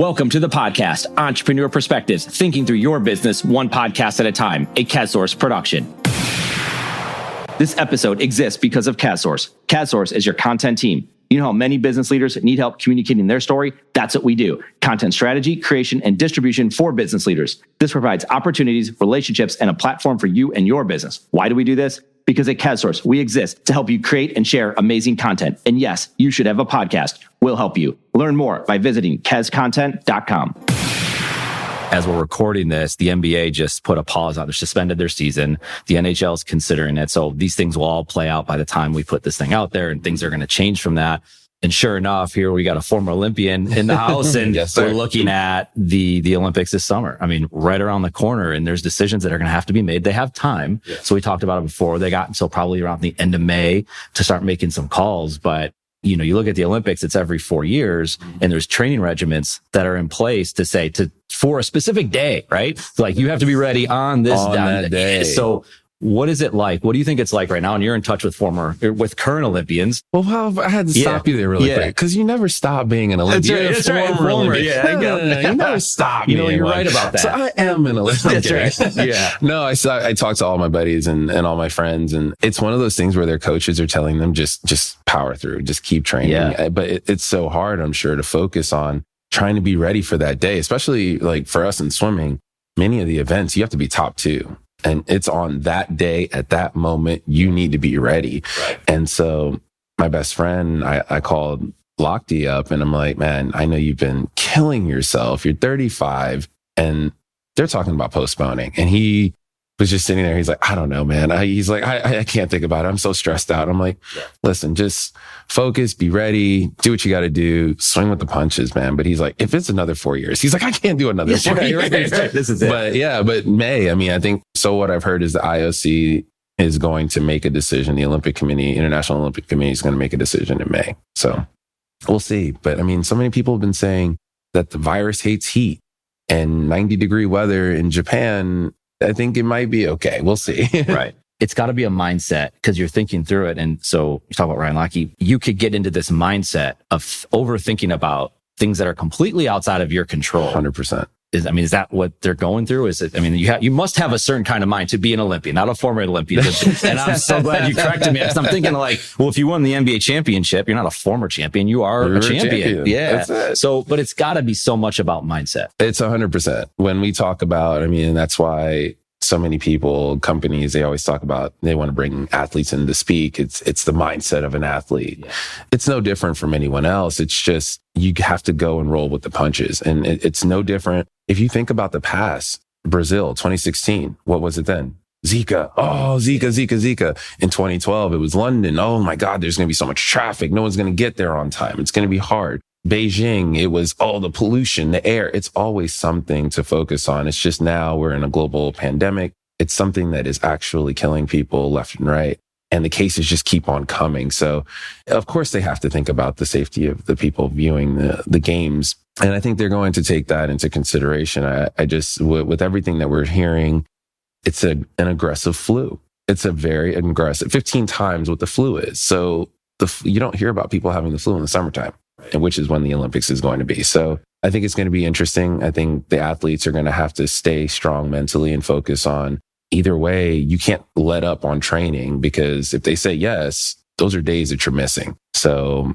Welcome to the podcast, Entrepreneur Perspectives, thinking through your business one podcast at a time, a CADSource production. This episode exists because of CADSource. CADSource is your content team. You know how many business leaders need help communicating their story? That's what we do. Content strategy, creation, and distribution for business leaders. This provides opportunities, relationships, and a platform for you and your business. Why do we do this? Because at CADSource, we exist to help you create and share amazing content. And yes, you should have a podcast. We'll help you. Learn more by visiting CADScontent.com. As we're recording this, the NBA just put a pause on it. They suspended their season. The NHL is considering it. So these things will all play out by the time we put this thing out there, and things are going to change from that. And sure enough, here we got a former Olympian in the house, and yes, we're looking at the Olympics this summer. I mean, right around the corner, and there's decisions that are going to have to be made. They have time. Yes. So we talked about it before. They got until probably around the end of May to start making some calls. But you know, you look at the Olympics, it's every 4 years, and there's training regiments that are in place to say for a specific day, right? Like you have to be ready on this day. So what is it like? What do you think it's like right now? And you're in touch with current Olympians. Well, I had to stop you there really quick, because you never stop being an Olympian. That's right. Former Olympian. Yeah, I know. You never stop. You know, you're right about that. So I am an Olympian. That's right. Yeah. No, I talk to all my buddies and all my friends, and it's one of those things where their coaches are telling them just power through, just keep training. Yeah. But it's so hard, I'm sure, to focus on trying to be ready for that day, especially like for us in swimming. Many of the events, you have to be top two. And it's on that day, at that moment, you need to be ready. Right. And so my best friend, I called Lochte up, and I'm like, man, I know you've been killing yourself. You're 35 and they're talking about postponing. And he was just sitting there. He's like, I don't know, man. He's like, I can't think about it. I'm so stressed out. I'm like, listen, just focus, be ready, do what you got to do, swing with the punches, man. But he's like, if it's another 4 years, he's like, I can't do another 4 years. Right. This is it. But May, I mean, I think, so what I've heard is the IOC is going to make a decision. The Olympic Committee, International Olympic Committee, is going to make a decision in May. So we'll see. But I mean, so many people have been saying that the virus hates heat, and 90-degree weather in Japan, I think it might be okay. We'll see. Right. It's got to be a mindset, because you're thinking through it. And so you talk about Ryan Lochte, you could get into this mindset of overthinking about things that are completely outside of your control. 100%. Is that what they're going through? Is it, I mean, you must have a certain kind of mind to be an Olympian, not a former Olympian. And I'm so glad you corrected me, because I'm thinking like, well, if you won the NBA championship, you're not a former champion, you are a champion. Yeah. So, but it's got to be so much about mindset. It's 100%. When we talk about, I mean, that's why so many people, companies, they always talk about, they want to bring athletes in to speak. It's the mindset of an athlete. Yeah. It's no different from anyone else. It's just, you have to go and roll with the punches. And it's no different. If you think about the past, Brazil, 2016, what was it then? Zika. Oh, Zika. In 2012, it was London. Oh my God, there's going to be so much traffic. No one's going to get there on time. It's going to be hard. Beijing, it was, the pollution, the air. It's always something to focus on. It's just now we're in a global pandemic. It's something that is actually killing people left and right. And the cases just keep on coming. So of course they have to think about the safety of the people viewing the games. And I think they're going to take that into consideration. I just, with everything that we're hearing, it's an aggressive flu. It's a very aggressive, 15 times what the flu is. So you don't hear about people having the flu in the summertime, and which is when the Olympics is going to be. So I think it's going to be interesting. I think the athletes are going to have to stay strong mentally and focus on, either way, you can't let up on training, because if they say yes, those are days that you're missing. So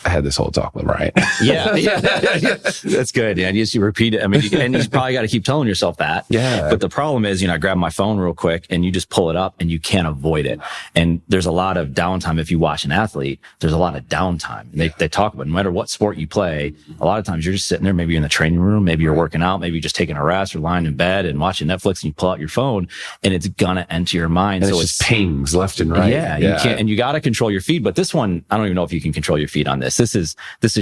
I had this whole talk with Ryan. Yeah. That's good. Yeah. You repeat it. I mean, and you probably got to keep telling yourself that. Yeah. But the problem is, I grab my phone real quick and you just pull it up and you can't avoid it. And there's a lot of downtime. If you watch an athlete, there's a lot of downtime. And they talk about, no matter what sport you play, a lot of times you're just sitting there, maybe you're in the training room, maybe you're working out, maybe you're just taking a rest or lying in bed and watching Netflix, and you pull out your phone and it's gonna enter your mind. And so it's pings left and right. Yeah. You can't, and you got to control your feed. But this one, I don't even know if you can control your feed on this. This is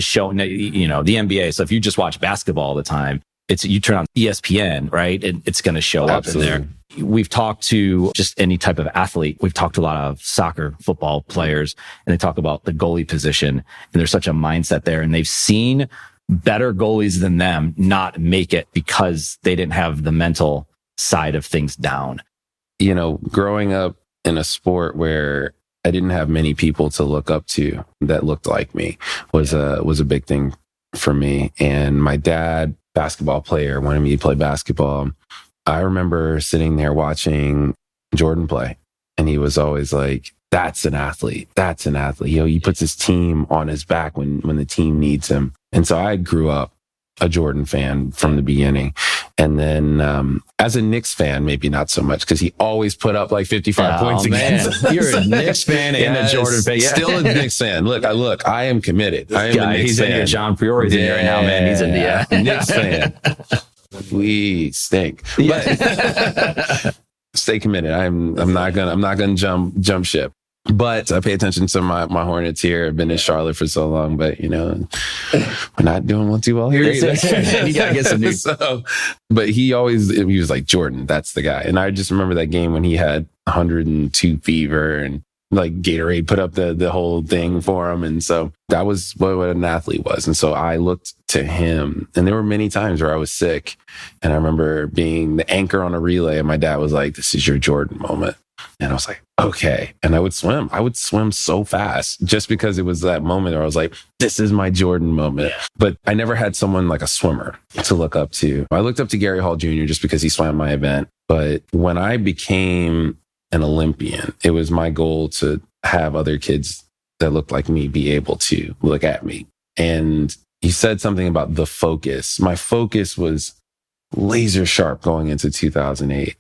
showing, the NBA. So if you just watch basketball all the time, you turn on ESPN, right? And it's going to show Absolutely. Up in there. We've talked to just any type of athlete. We've talked to a lot of soccer, football players, and they talk about the goalie position. And there's such a mindset there. And they've seen better goalies than them not make it because they didn't have the mental side of things down. Growing up in a sport where I didn't have many people to look up to that looked like me was a big thing for me. And my dad, basketball player, wanted me to play basketball. I remember sitting there watching Jordan play, and he was always like, that's an athlete. That's an athlete. He puts his team on his back when the team needs him. And so I grew up a Jordan fan from the beginning. And then as a Knicks fan, maybe not so much, because he always put up like 55 points against us. You're a Knicks fan and a Jordan fan. Yeah. Still a Knicks fan. Look, I am committed. I am a Knicks he's fan. In here. John Priore's in here right now, man. He's in the Knicks fan. We stink. But stay committed. I'm not gonna jump ship. But I pay attention to my Hornets here. I've been in Charlotte for so long, but we're not doing too well here either. You gotta get some news. But he was like, Jordan, that's the guy. And I just remember that game when he had 102 fever and like Gatorade put up the whole thing for him. And so that was what an athlete was. And so I looked to him, and there were many times where I was sick, and I remember being the anchor on a relay, and my dad was like, this is your Jordan moment. And I was like, okay. And I would swim so fast just because it was that moment where I was like, this is my Jordan moment. But I never had someone like a swimmer to look up to. I looked up to Gary Hall Jr. just because he swam my event. But when I became an Olympian, it was my goal to have other kids that looked like me be able to look at me. And he said something about the focus. My focus was laser sharp going into 2008.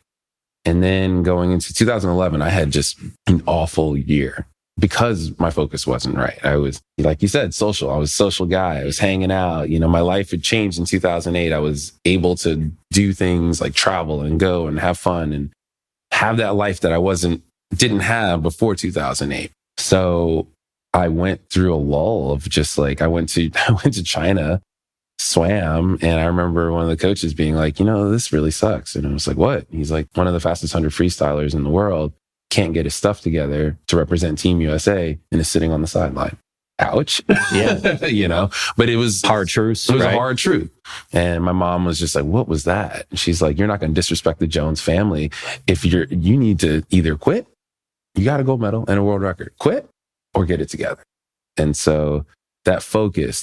And then going into 2011, I had just an awful year because my focus wasn't right. I was, like you said, social. I was a social guy. I was hanging out. My life had changed in 2008. I was able to do things like travel and go and have fun and have that life that I didn't have before 2008. So I went through a lull of just like, I went to China, swam, and I remember one of the coaches being like, this really sucks. And I was like, what? He's like, one of the fastest 100 freestylers in the world can't get his stuff together to represent Team USA and is sitting on the sideline. Ouch. Yeah. But it was hard truth. It was a hard truth. And my mom was just like, what was that? And she's like, you're not going to disrespect the Jones family. If you need to either quit, you got a gold medal and a world record, quit or get it together. And so that focus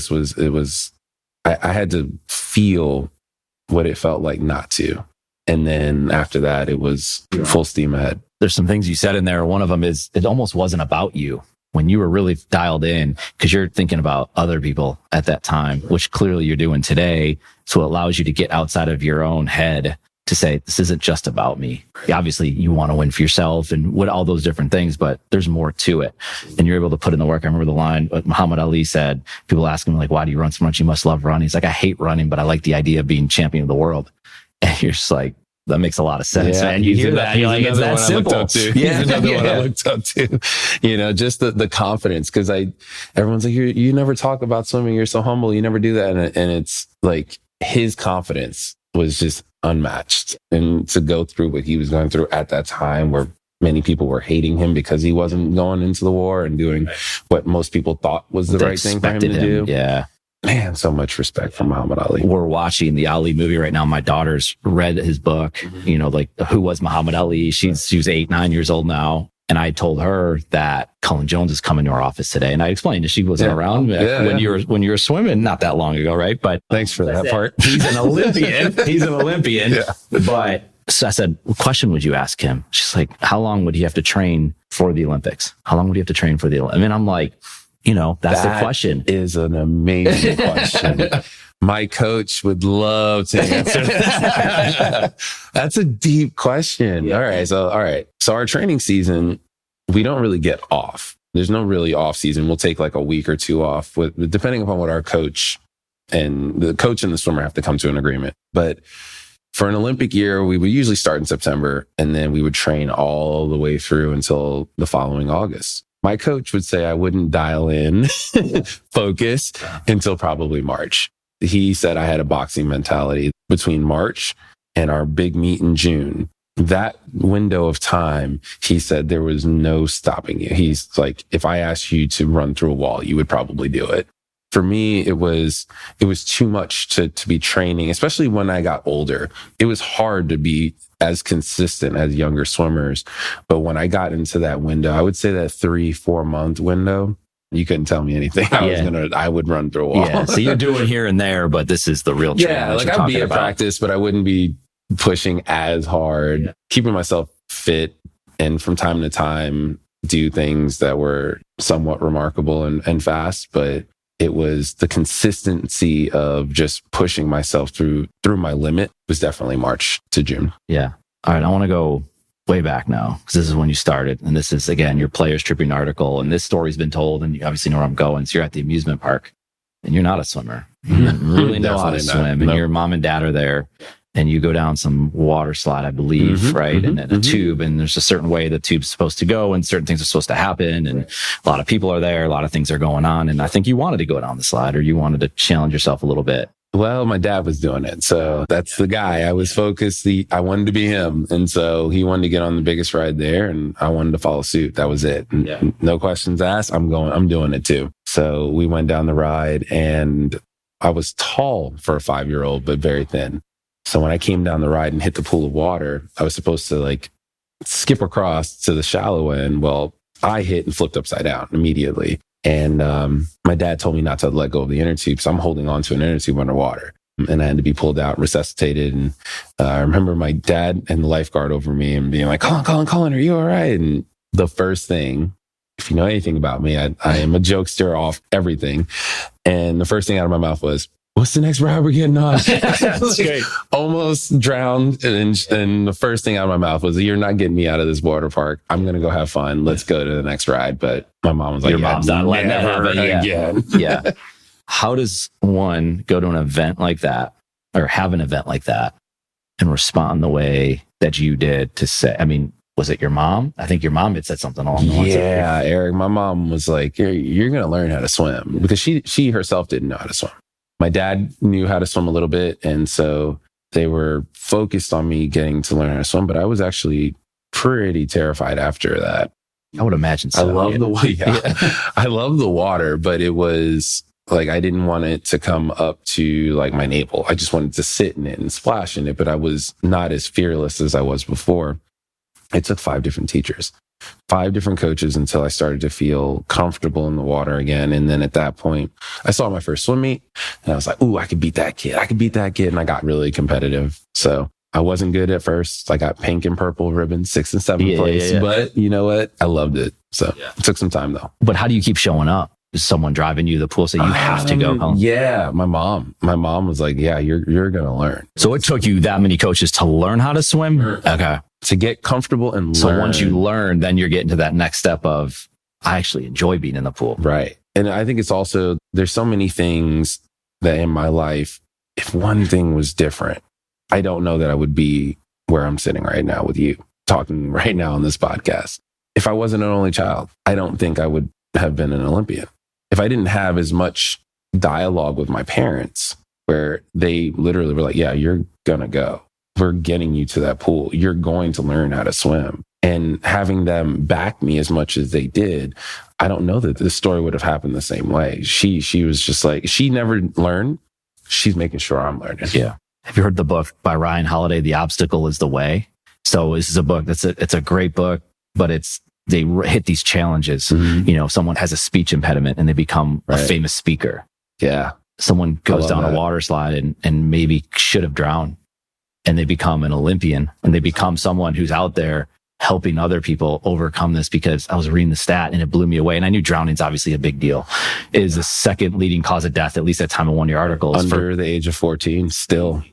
was, I had to feel what it felt like not to. And then after that, it was full steam ahead. There's some things you said in there. One of them is it almost wasn't about you when you were really dialed in, because you're thinking about other people at that time, which clearly you're doing today. So it allows you to get outside of your own head to say, this isn't just about me. Obviously, you want to win for yourself and what all those different things, but there's more to it. And you're able to put in the work. I remember the line what Muhammad Ali said, people ask him like, why do you run so much? You must love running. He's like, I hate running, but I like the idea of being champion of the world. And you're just like, that makes a lot of sense. Yeah, and you hear that, you're like, it's that simple. Yeah, another one I looked up to. Just the confidence. Because everyone's like, you never talk about swimming. You're so humble. You never do that. And it's like his confidence was just unmatched. And to go through what he was going through at that time, where many people were hating him because he wasn't going into the war and doing what most people thought was the right thing for him to do. Yeah. Man, so much respect for Muhammad Ali. We're watching the Ali movie right now. My daughter's read his book, like who was Muhammad Ali? She was 8, 9 years old now. And I told her that Cullen Jones is coming to our office today. And I explained that she wasn't around when you were swimming not that long ago, right? But thanks for that part. He's an Olympian. He's an Olympian. Yeah. But so I said, what question would you ask him? She's like, how long would he have to train for the Olympics? How long would he have to train for the Olympics? I mean, I'm like, that's the question. Is an amazing question. My coach would love to answer that. That's a deep question. Yeah. All right. So our training season, we don't really get off. There's no really off season. We'll take like a week or two off depending upon what our coach and the swimmer have to come to an agreement. But for an Olympic year, we would usually start in September, and then we would train all the way through until the following August. My coach would say I wouldn't dial in focus until probably March. He said I had a boxing mentality between March and our big meet in June. That window of time, he said there was no stopping you. He's like, if I asked you to run through a wall, you would probably do it. For me, it was too much to be training, especially when I got older. It was hard to be as consistent as younger swimmers. But when I got into that window, I would say that 3-4 month window, You couldn't tell me anything. I would run through a wall. Yeah. So you're doing here and there, but this is the real training. Yeah, like I'd be at practice, but I wouldn't be pushing as hard, keeping myself fit, and from time to time do things that were somewhat remarkable and fast. But it was the consistency of just pushing myself through my limit was definitely March to June. Yeah. All right. I want to go way back now, because this is when you started. And this is, again, your Players Tribune article. And this story's been told, and you obviously know where I'm going. So you're at the amusement park and you're not a swimmer. You don't really know how to swim. And your mom and dad are there. And you go down some water slide, I believe, right? And a tube, and there's a certain way the tube's supposed to go, and certain things are supposed to happen. And a lot of people are there, a lot of things are going on. And I think you wanted to go down the slide, or you wanted to challenge yourself a little bit. Well, my dad was doing it. So that's the guy. I was focused. I wanted to be him. And so he wanted to get on the biggest ride there, and I wanted to follow suit. That was it. No questions asked. I'm doing it too. So we went down the ride, and I was tall for a 5-year-old, but very thin. So when I came down the ride and hit the pool of water, I was supposed to like skip across to the shallow end. Well, I hit and flipped upside down immediately. And my dad told me not to let go of the inner tube. So I'm holding on to an inner tube underwater, and I had to be pulled out, resuscitated. And I remember my dad and the lifeguard over me and being like, Cullen, are you all right? And the first thing, if you know anything about me, I am a jokester off everything. And the first thing out of my mouth was, what's the next ride we're getting on? That's great. Almost drowned. And the first thing out of my mouth was, you're not getting me out of this water park. I'm going to go have fun. Let's go to the next ride. But my mom was like, your mom's not letting that happen again. Yeah. How does one go to an event like that, or have an event like that, and respond the way that you did to say, I mean, was it your mom? I think your mom had said something along the lines. Yeah, Eric, my mom was like, you're going to learn how to swim, because she herself didn't know how to swim. My dad knew how to swim a little bit. And so they were focused on me getting to learn how to swim, but I was actually pretty terrified after that. I would imagine so. I love I love the water, but it was like, I didn't want it to come up to like my navel. I just wanted to sit in it and splash in it, but I was not as fearless as I was before. It took 5 different teachers, 5 different coaches, until I started to feel comfortable in the water again. And then at that point, I saw my first swim meet, and I was like, ooh, I could beat that kid. And I got really competitive. So I wasn't good at first. I got pink and purple ribbons, 6th and 7th place. Yeah. But you know what? I loved it. So it took some time though. But how do you keep showing up? Is someone driving you to the pool so you have to go home? Yeah, my mom was like, yeah, you're going to learn. So it took you that many coaches to learn how to swim? Okay. To get comfortable and learn. So once you learn, then you're getting to that next step of, I actually enjoy being in the pool. Right. And I think it's also, there's so many things that in my life, if one thing was different, I don't know that I would be where I'm sitting right now with you, talking right now on this podcast. If I wasn't an only child, I don't think I would have been an Olympian. If I didn't have as much dialogue with my parents, where they literally were like, yeah, you're going to go. We're getting you to that pool. You're going to learn how to swim. And having them back me as much as they did, I don't know that this story would have happened the same way. She was just like, she never learned. She's making sure I'm learning. Yeah. Have you heard the book by Ryan Holiday, The Obstacle is the Way? So this is a book it's a great book, but they hit these challenges. You know, someone has a speech impediment and they become a famous speaker. Yeah. Someone goes down a water slide and maybe should have drowned, and they become an Olympian, and they become someone who's out there helping other people overcome this. Because I was reading the stat and it blew me away. And I knew drowning's obviously a big deal. It is the second leading cause of death, at least at the time of one of your articles. Under the age of 14, still.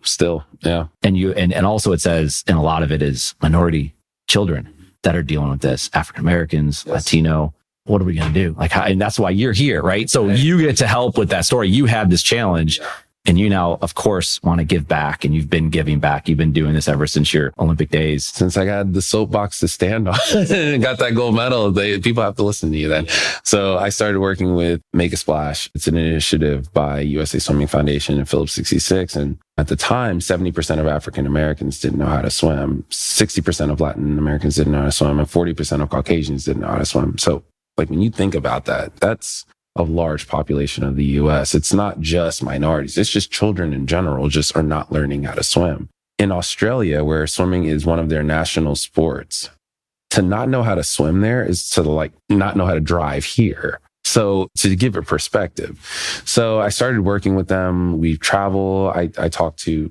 Yeah. And also it says, and a lot of it is minority children that are dealing with this, African Americans, Latino. What are we going to do? And that's why you're here, right? So you get to help with that story. You had this challenge. And you now, of course, want to give back, and you've been giving back. You've been doing this ever since your Olympic days. Since I got the soapbox to stand on and got that gold medal, people have to listen to you then. So I started working with Make a Splash. It's an initiative by USA Swimming Foundation and Phillips 66. And at the time, 70% of African Americans didn't know how to swim. 60% of Latin Americans didn't know how to swim, and 40% of Caucasians didn't know how to swim. So like when you think about that, that's a large population of the US. It's not just minorities. It's just children in general just are not learning how to swim. In Australia, where swimming is one of their national sports, to not know how to swim there is to like not know how to drive here. So to give it perspective, so I started working with them. We travel. I talked to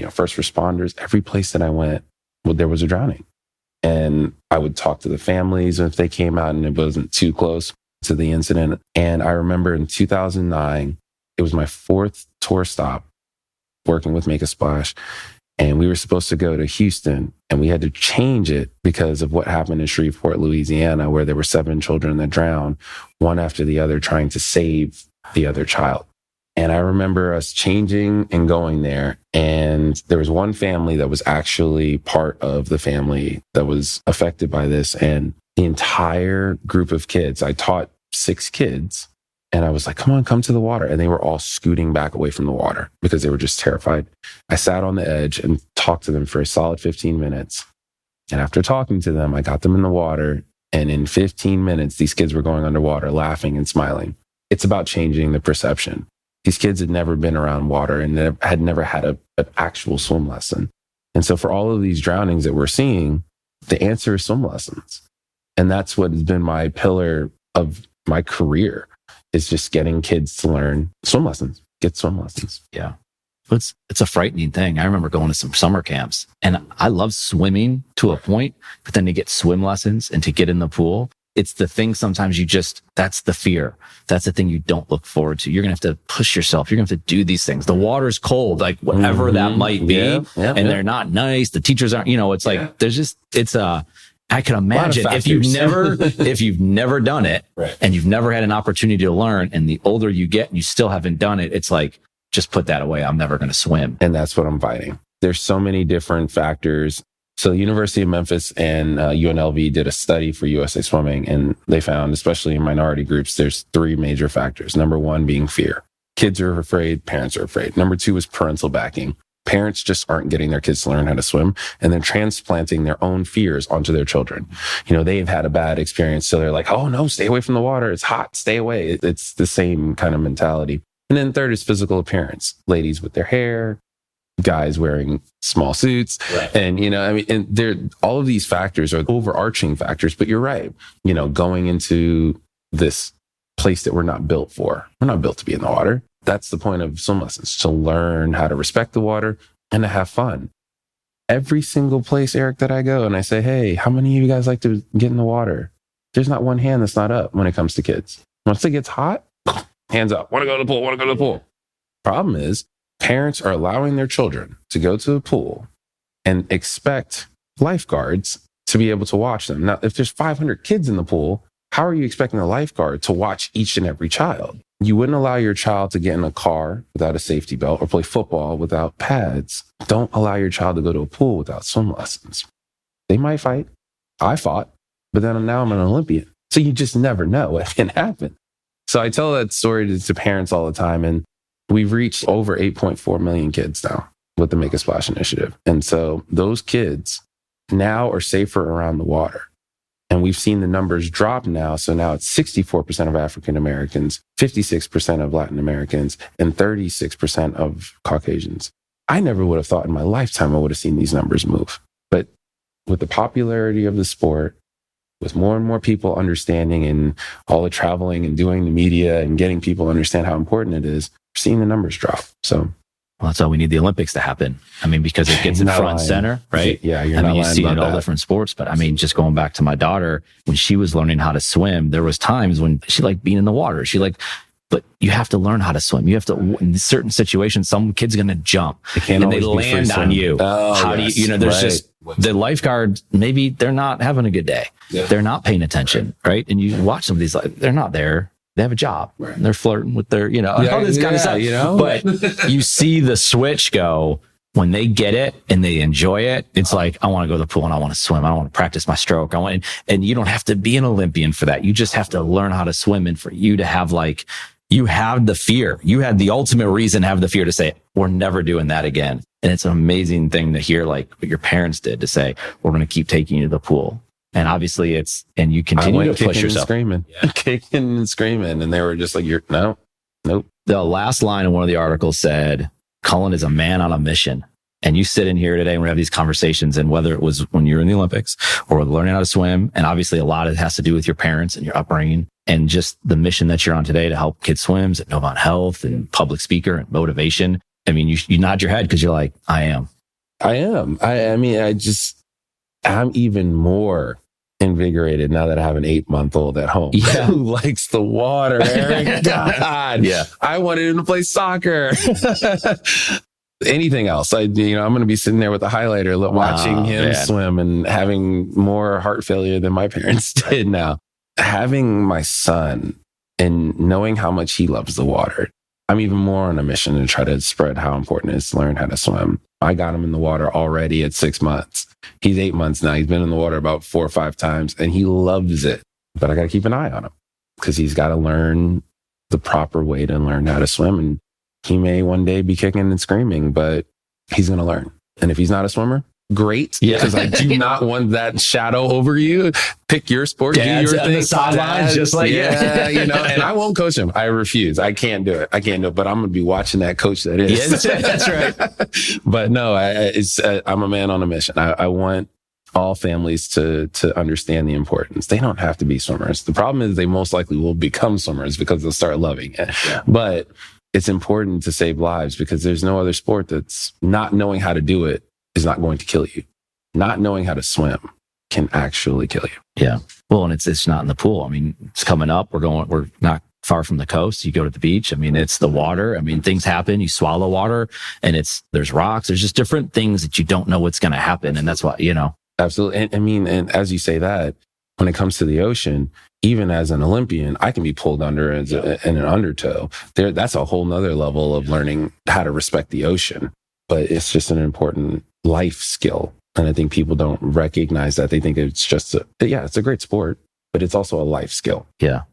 first responders. Every place that I went, well, there was a drowning. And I would talk to the families if they came out and it wasn't too close to the incident. And I remember in 2009, it was my 4th tour stop working with Make a Splash. And we were supposed to go to Houston and we had to change it because of what happened in Shreveport, Louisiana, where there were 7 children that drowned, one after the other, trying to save the other child. And I remember us changing and going there. And there was one family that was actually part of the family that was affected by this. And the entire group of kids, I taught 6 kids. And I was like, come to the water. And they were all scooting back away from the water because they were just terrified. I sat on the edge and talked to them for a solid 15 minutes. And after talking to them, I got them in the water. And in 15 minutes, these kids were going underwater, laughing and smiling. It's about changing the perception. These kids had never been around water and had never had an actual swim lesson. And so for all of these drownings that we're seeing, the answer is swim lessons. And that's what has been my pillar of my career, is just getting kids to learn swim lessons, get swim lessons. Yeah. It's a frightening thing. I remember going to some summer camps and I love swimming to a point, but then to get swim lessons and to get in the pool, it's the thing sometimes that's the fear. That's the thing you don't look forward to. You're going to have to push yourself. You're going to have to do these things. The water's cold, like whatever that might be. They're not nice. The teachers aren't, it's like, there's just, I can imagine if you've never done it and you've never had an opportunity to learn, and the older you get and you still haven't done it, it's like, just put that away. I'm never going to swim. And that's what I'm fighting. There's so many different factors. So the University of Memphis and UNLV did a study for USA Swimming, and they found, especially in minority groups, there's 3 major factors. Number 1 being fear. Kids are afraid, parents are afraid. Number 2 is parental backing. Parents just aren't getting their kids to learn how to swim, and then transplanting their own fears onto their children. They've had a bad experience, so they're like, oh no, stay away from the water. It's hot, stay away. It's the same kind of mentality. And then third is physical appearance. Ladies with their hair, guys wearing small suits. Right. And, and all of these factors are overarching factors, but you're right. Going into this place that we're not built for. We're not built to be in the water. That's the point of swim lessons, to learn how to respect the water and to have fun. Every single place, Eric, that I go and I say, hey, how many of you guys like to get in the water? There's not one hand that's not up when it comes to kids. Once it gets hot, hands up. Want to go to the pool. Problem is, parents are allowing their children to go to the pool and expect lifeguards to be able to watch them. Now, if there's 500 kids in the pool, how are you expecting a lifeguard to watch each and every child? You wouldn't allow your child to get in a car without a safety belt or play football without pads. Don't allow your child to go to a pool without swim lessons. They might fight. I fought, but then now I'm an Olympian. So you just never know what can happen. So I tell that story to parents all the time, and we've reached over 8.4 million kids now with the Make a Splash initiative. And so those kids now are safer around the water. And we've seen the numbers drop now. So now it's 64% of African Americans, 56% of Latin Americans, and 36% of Caucasians. I never would have thought in my lifetime I would have seen these numbers move. But with the popularity of the sport, with more and more people understanding and all the traveling and doing the media and getting people to understand how important it is, we're seeing the numbers drop. So that's why we need the Olympics to happen. Because it gets in front and center, right? Yeah, you see it in all different sports. But just going back to my daughter, when she was learning how to swim, there was times when she liked being in the water. But you have to learn how to swim. You have to, in certain situations, some kid's going to jump and they land on you. Oh, how do you, there's just the lifeguard, maybe they're not having a good day. Yeah. They're not paying attention, right? And you watch some of these, they're not there. They have a job. Right. They're flirting with their, all this kind of stuff. But you see the switch go when they get it and they enjoy it. It's like, I want to go to the pool and I want to swim. I want to practice my stroke. And you don't have to be an Olympian for that. You just have to learn how to swim. And for you to have you have the fear. You had the ultimate reason to have the fear to say, we're never doing that again. And it's an amazing thing to hear, what your parents did, to say, we're going to keep taking you to the pool. And obviously and you continue to push yourself. Kicking and screaming. And they were just like, nope. The last line in one of the articles said, Cullen is a man on a mission. And you sit in here today and we have these conversations, and whether it was when you're in the Olympics or learning how to swim, and obviously a lot of it has to do with your parents and your upbringing and just the mission that you're on today to help kids swims at Novant Health and public speaker and motivation. I mean, you nod your head because you're like, I am. I mean, I'm even more invigorated now that I have an 8-month-old at home who likes the water. Eric, God, I wanted him to play soccer. Anything else, I'm going to be sitting there with a highlighter watching him swim and having more heart failure than my parents did now. Having my son and knowing how much he loves the water, I'm even more on a mission to try to spread how important it is to learn how to swim. I got him in the water already at 6 months. He's 8 months now. He's been in the water about 4 or 5 times and he loves it. But I got to keep an eye on him because he's got to learn the proper way to learn how to swim. And he may one day be kicking and screaming, but he's going to learn. And if he's not a swimmer, great. Because I do not want that shadow over you. Pick your sport, Dad's do your thing. The sidelines, just like and I won't coach him. I refuse. I can't do it. But I'm going to be watching that coach that is. Yes, that's right. But no, I'm a man on a mission. I want all families to understand the importance. They don't have to be swimmers. The problem is they most likely will become swimmers because they'll start loving it. Yeah. But it's important to save lives because there's no other sport that's not knowing how to do it is not going to kill you. Not knowing how to swim can actually kill you. Yeah. Well, and it's not in the pool. I mean, it's coming up. We're not far from the coast. You go to the beach. I mean, it's the water. I mean, things happen. You swallow water and there's rocks. There's just different things that you don't know what's going to happen. And that's why, Absolutely. And as you say that, when it comes to the ocean, even as an Olympian, I can be pulled under in an undertow. That's a whole nother level of learning how to respect the ocean. But it's just an important life skill. And I think people don't recognize that. They think it's just, it's a great sport, but it's also a life skill. Yeah.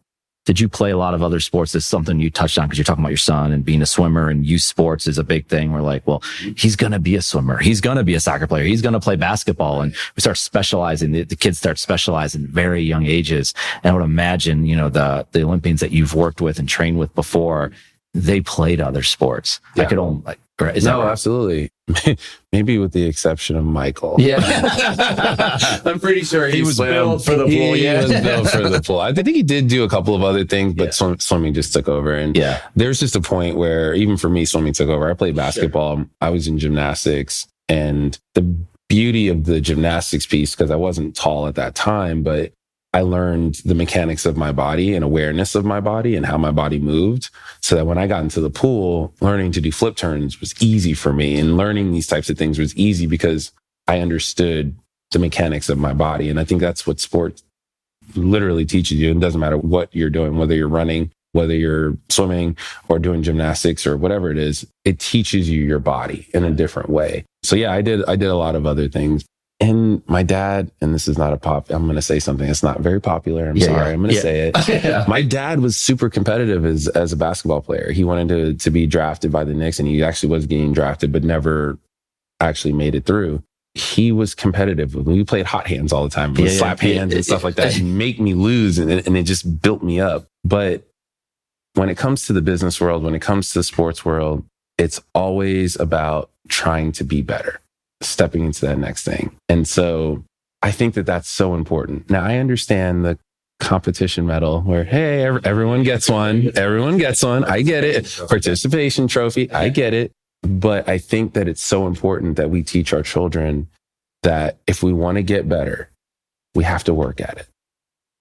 Did you play a lot of other sports? This is something you touched on because you're talking about your son and being a swimmer, and youth sports is a big thing. We're like, well, he's going to be a swimmer. He's going to be a soccer player. He's going to play basketball. And we start specializing. The kids start specializing at very young ages. And I would imagine, the Olympians that you've worked with and trained with before, they played other sports. Yeah. I could only absolutely. Maybe with the exception of Michael. Yeah. I'm pretty sure he was built for the pool. He was built for the pool. I think he did do a couple of other things, but swimming just took over. And there's just a point where even for me, swimming took over. I played basketball. Sure. I was in gymnastics, and the beauty of the gymnastics piece, because I wasn't tall at that time, but I learned the mechanics of my body and awareness of my body and how my body moved, so that when I got into the pool, learning to do flip turns was easy for me. And learning these types of things was easy because I understood the mechanics of my body. And I think that's what sport literally teaches you. It doesn't matter what you're doing, whether you're running, whether you're swimming or doing gymnastics or whatever it is, it teaches you your body in a different way. So I did a lot of other things. And my dad, and this is not I'm going to say something that's not very popular. I'm sorry. I'm going to say it. My dad was super competitive as a basketball player. He wanted to be drafted by the Knicks, and he actually was getting drafted, but never actually made it through. He was competitive. We played hot hands all the time, slap hands and stuff like that, and make me lose. And it just built me up. But when it comes to the business world, when it comes to the sports world, it's always about trying to be better, stepping into that next thing. And so I think that that's so important. Now, I understand the competition medal where, hey, everyone gets one. Everyone gets one. I get it. Participation trophy. I get it. But I think that it's so important that we teach our children that if we want to get better, we have to work at it.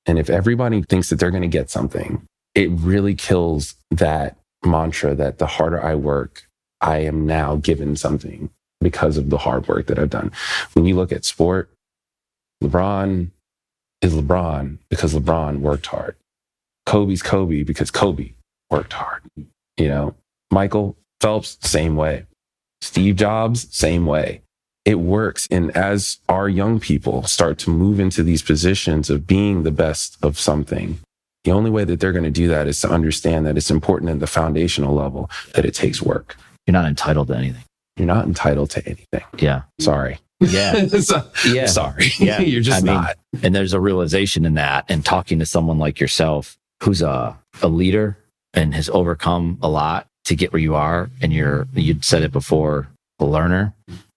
And if everybody thinks that they're going to get something, it really kills that mantra that the harder I work, I am now given something because of the hard work that I've done. When you look at sport, LeBron is LeBron because LeBron worked hard. Kobe's Kobe because Kobe worked hard. Michael Phelps, same way. Steve Jobs, same way. It works. And as our young people start to move into these positions of being the best of something, the only way that they're going to do that is to understand that it's important at the foundational level that it takes work. You're not entitled to anything. You're not entitled to anything. Yeah. Sorry. Yeah. Yeah. Sorry. Yeah. You're just not. And there's a realization in that, and talking to someone like yourself, who's a leader and has overcome a lot to get where you are. And you'd said it before, a learner.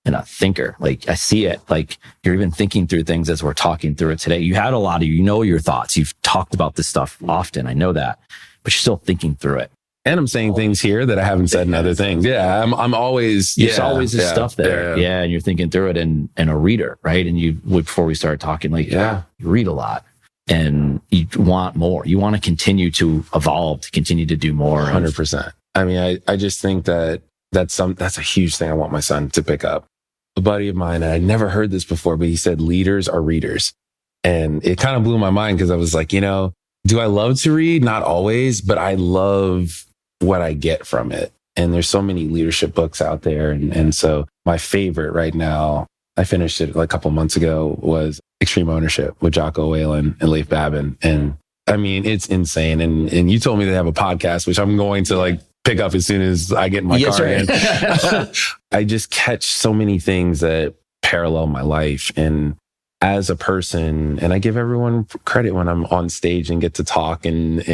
and a thinker. Like I see it, like you're even thinking through things as we're talking through it today. You had a lot of, your thoughts. You've talked about this stuff often. I know that, but you're still thinking through it. And I'm saying things here that I haven't said in other things. Yeah. I'm always, there's always this stuff there. Yeah. And you're thinking through it and a reader, right? And before we started talking, like, you read a lot and you want more. You want to continue to evolve, to continue to do more. 100%. I mean, I just think that's a huge thing I want my son to pick up. A buddy of mine, and I'd never heard this before, but he said leaders are readers. And it kind of blew my mind because I was like, do I love to read? Not always, but I love what I get from it. And there's so many leadership books out there. And so my favorite right now, I finished it like a couple months ago, was Extreme Ownership with Jocko Whalen and Leif Babin. And I mean, it's insane. And you told me they have a podcast, which I'm going to like pick up as soon as I get in my car. Right. I just catch so many things that parallel my life. And as a person, and I give everyone credit when I'm on stage and get to talk and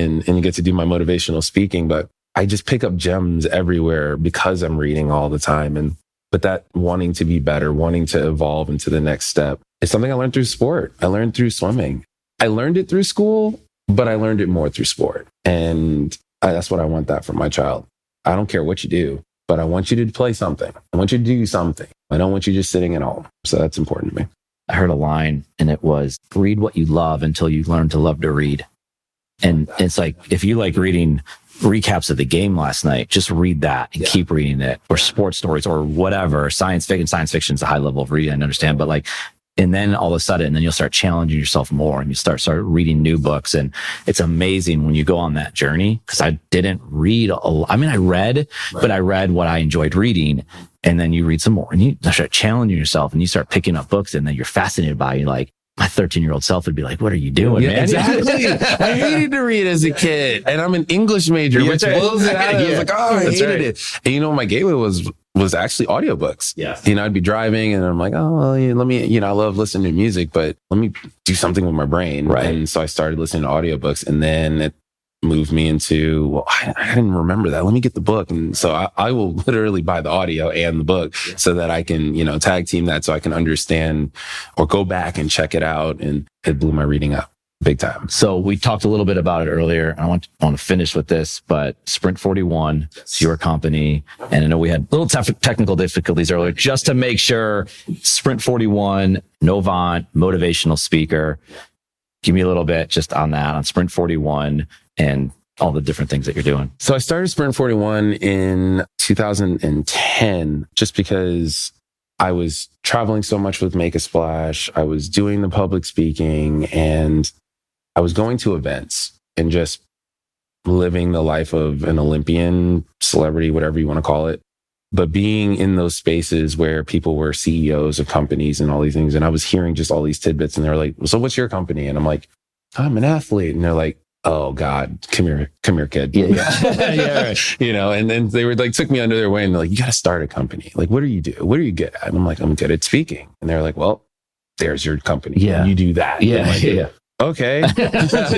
get to do my motivational speaking, but I just pick up gems everywhere because I'm reading all the time. But that wanting to be better, wanting to evolve into the next step is something I learned through sport. I learned through swimming. I learned it through school, but I learned it more through sport. And that's what I want that for my child. I don't care what you do, but I want you to play something. I want you to do something. I don't want you just sitting at home. So that's important to me. I heard a line and it was, read what you love until you learn to love to read. And it's like, if you like reading recaps of the game last night, just read that and keep reading it, or sports stories or whatever. Science fiction is a high level of reading, I understand, but like, and then all of a sudden, then you'll start challenging yourself more and you start reading new books. And it's amazing when you go on that journey, because I didn't read I read, but I read what I enjoyed reading. And then you read some more and you start challenging yourself and you start picking up books, and then you're fascinated by it. Like, my 13-year-old self would be like, what are you doing, man? Exactly. I hated to read as a kid. And I'm an English major, which blows it out. I was like, I hated it. And my gateway was actually audiobooks. Yeah. I'd be driving and I'm like, let me, I love listening to music, but let me do something with my brain. Right. And so I started listening to audiobooks, and then it moved me into, I didn't remember that. Let me get the book. And so I will literally buy the audio and the book so that I can, tag team that so I can understand or go back and check it out. And it blew my reading up big time. So we talked a little bit about it earlier. I want to finish with this, but Sprint 41, it's your company. And I know we had little technical difficulties earlier, just to make sure. Sprint 41, Novant, motivational speaker. Give me a little bit just on that, on Sprint 41 and all the different things that you're doing. So I started Sprint 41 in 2010, just because I was traveling so much with Make a Splash. I was doing the public speaking, and I was going to events and just living the life of an Olympian, celebrity, whatever you want to call it. But being in those spaces where people were CEOs of companies and all these things, and I was hearing just all these tidbits, and they're like, so what's your company? And I'm like, I'm an athlete. And they're like, oh God, come here, kid. Yeah. Right. And then they were like, took me under their wing, and they're like, you got to start a company. Like, what do you do? What are you good at? And I'm like, I'm good at speaking. And they're like, well, there's your company. Yeah. You do that. Yeah. Like, okay.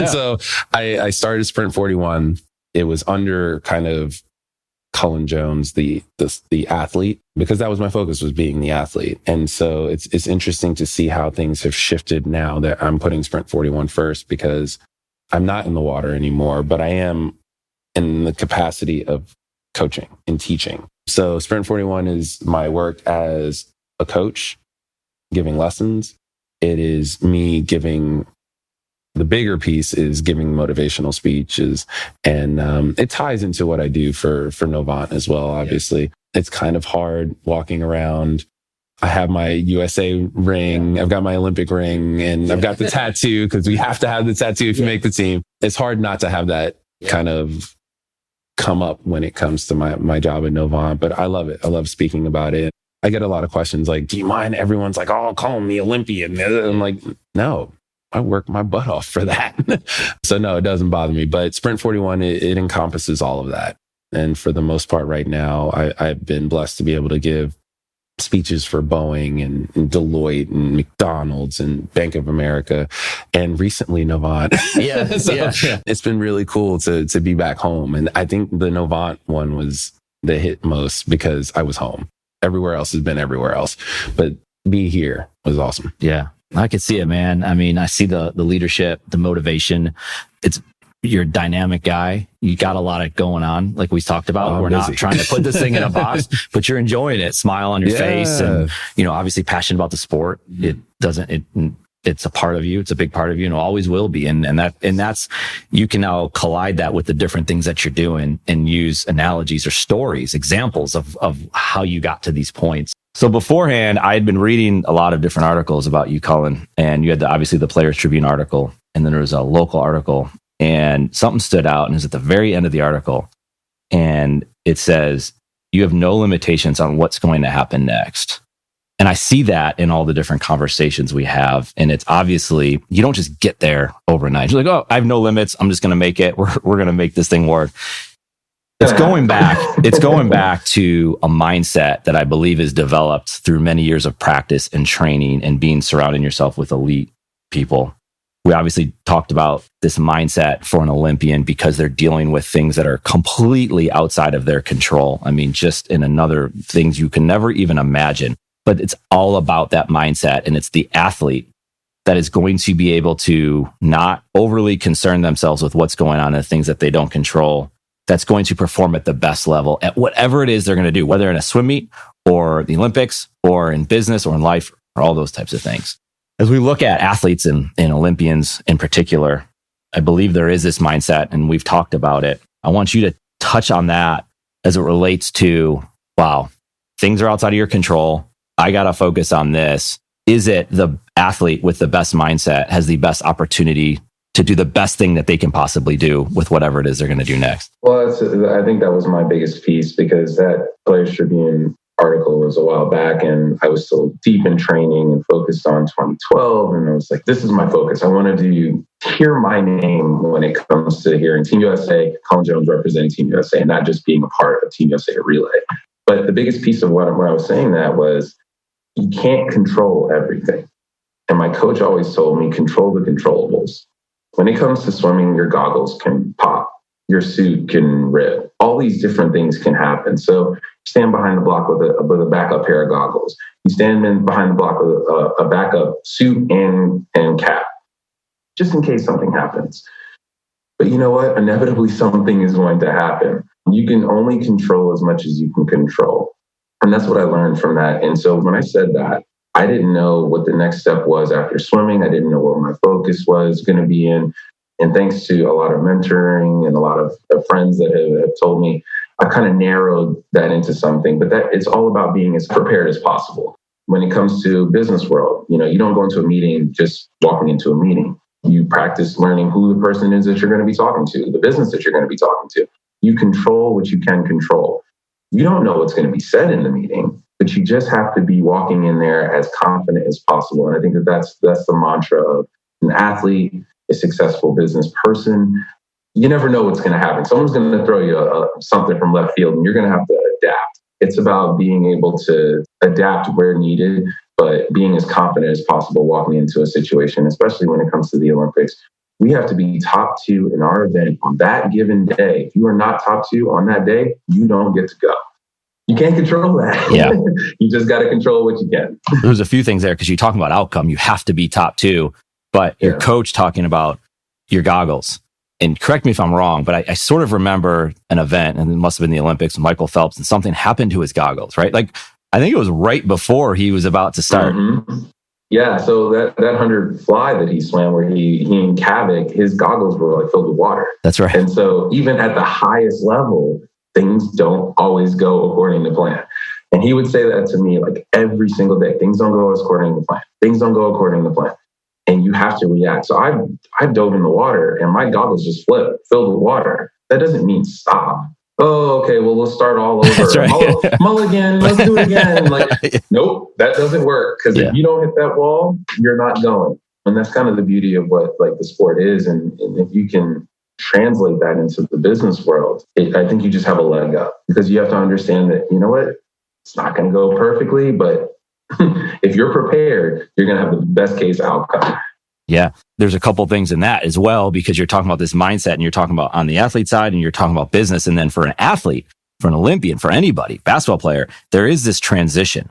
So I started Sprint 41. It was under kind of Cullen Jones, the athlete, because that was my focus, was being the athlete. And so it's interesting to see how things have shifted now that I'm putting Sprint 41 first, because I'm not in the water anymore, but I am in the capacity of coaching and teaching. So Sprint 41 is my work as a coach, giving lessons. It is me giving, the bigger piece is giving motivational speeches. And it ties into what I do for Novant as well, obviously. Yeah. It's kind of hard walking around. I have my USA ring. I've got my Olympic ring, and I've got the tattoo, because we have to have the tattoo if you make the team. It's hard not to have that kind of come up when it comes to my job at Novant, but I love it. I love speaking about it. I get a lot of questions like, do you mind? Everyone's like, oh, call me Olympian. I'm like, no, I work my butt off for that. So no, it doesn't bother me. But Sprint 41, it encompasses all of that. And for the most part right now, I've been blessed to be able to give speeches for Boeing and Deloitte and McDonald's and Bank of America, and recently Novant. It's been really cool to be back home. And I think the Novant one was the hit most because I was home. Everywhere else has been everywhere else. But be here was awesome. Yeah. I could see it, man. I mean, I see the leadership, the motivation. You're a dynamic guy. You got a lot of going on, like we talked about. We're not trying to put this thing in a box, but you're enjoying it. Smile on your face, and obviously passionate about the sport. It's a part of you. It's a big part of you, and it always will be. And that's you can now collide that with the different things that you're doing and use analogies or stories, examples of how you got to these points. So beforehand, I had been reading a lot of different articles about you, Cullen, and you had obviously the Players Tribune article, and then there was a local article. And something stood out, and it was at the very end of the article. And it says, you have no limitations on what's going to happen next. And I see that in all the different conversations we have. And it's obviously, you don't just get there overnight. You're like, oh, I have no limits. I'm just going to make it. We're going to make this thing work. It's going back to a mindset that I believe is developed through many years of practice and training and surrounding yourself with elite people. We obviously talked about this mindset for an Olympian because they're dealing with things that are completely outside of their control. I mean, just in another things you can never even imagine. But it's all about that mindset. And it's the athlete that is going to be able to not overly concern themselves with what's going on and the things that they don't control. That's going to perform at the best level at whatever it is they're going to do, whether in a swim meet or the Olympics or in business or in life or all those types of things. As we look at athletes and Olympians in particular, I believe there is this mindset, and we've talked about it. I want you to touch on that as it relates to, wow, things are outside of your control. I got to focus on this. Is it the athlete with the best mindset has the best opportunity to do the best thing that they can possibly do with whatever it is they're going to do next? Well, I think that was my biggest piece, because that Players Tribune article was a while back, and I was still deep in training and focused on 2012. And I was like, this is my focus. I wanted to hear my name when it comes to hearing Team USA, Cullen Jones representing Team USA, and not just being a part of Team USA relay. But the biggest piece of what I was saying that was, you can't control everything. And my coach always told me, control the controllables. When it comes to swimming, your goggles can pop, your suit can rip. All these different things can happen. So stand behind the block with a backup pair of goggles. You stand behind the block with a backup suit and cap, just in case something happens. But you know what? Inevitably, something is going to happen. You can only control as much as you can control. And that's what I learned from that. And so when I said that, I didn't know what the next step was after swimming. I didn't know what my focus was going to be in. And thanks to a lot of mentoring and a lot of friends that have told me, I kind of narrowed that into something. But that it's all about being as prepared as possible. When it comes to business world, you don't go into a meeting just walking into a meeting. You practice learning who the person is that you're going to be talking to, the business that you're going to be talking to. You control what you can control. You don't know what's going to be said in the meeting, but you just have to be walking in there as confident as possible. And I think that's the mantra of an athlete, a successful business person. You never know what's going to happen. Someone's going to throw you something from left field, and you're going to have to adapt. It's about being able to adapt where needed, but being as confident as possible walking into a situation, especially when it comes to the Olympics. We have to be top two in our event on that given day. If you are not top two on that day, you don't get to go. You can't control that. Yeah. You just got to control what you can. There's a few things there, because you're talking about outcome. You have to be top two, but your coach talking about your goggles. And correct me if I'm wrong, but I sort of remember an event, and it must have been the Olympics, Michael Phelps, and something happened to his goggles, right? Like, I think it was right before he was about to start. Mm-hmm. Yeah, so that 100 fly that he swam, where he in Kavik, his goggles were like filled with water. That's right. And so even at the highest level, things don't always go according to plan. And he would say that to me like every single day. Things don't go according to plan. Things don't go according to plan. And you have to react. So I dove in the water and my goggles just filled with water. That doesn't mean stop. Oh, okay, well, we'll start all over. That's right. Mulligan, let's do it again. Like, nope, that doesn't work. Because if you don't hit that wall, you're not going. And that's kind of the beauty of what like the sport is. And if you can translate that into the business world, I think you just have a leg up. Because you have to understand that, you know what, it's not going to go perfectly, but if you're prepared, you're going to have the best case outcome. Yeah, there's a couple things in that as well, because you're talking about this mindset and you're talking about on the athlete side and you're talking about business. And then for an athlete, for an Olympian, for anybody, basketball player, there is this transition.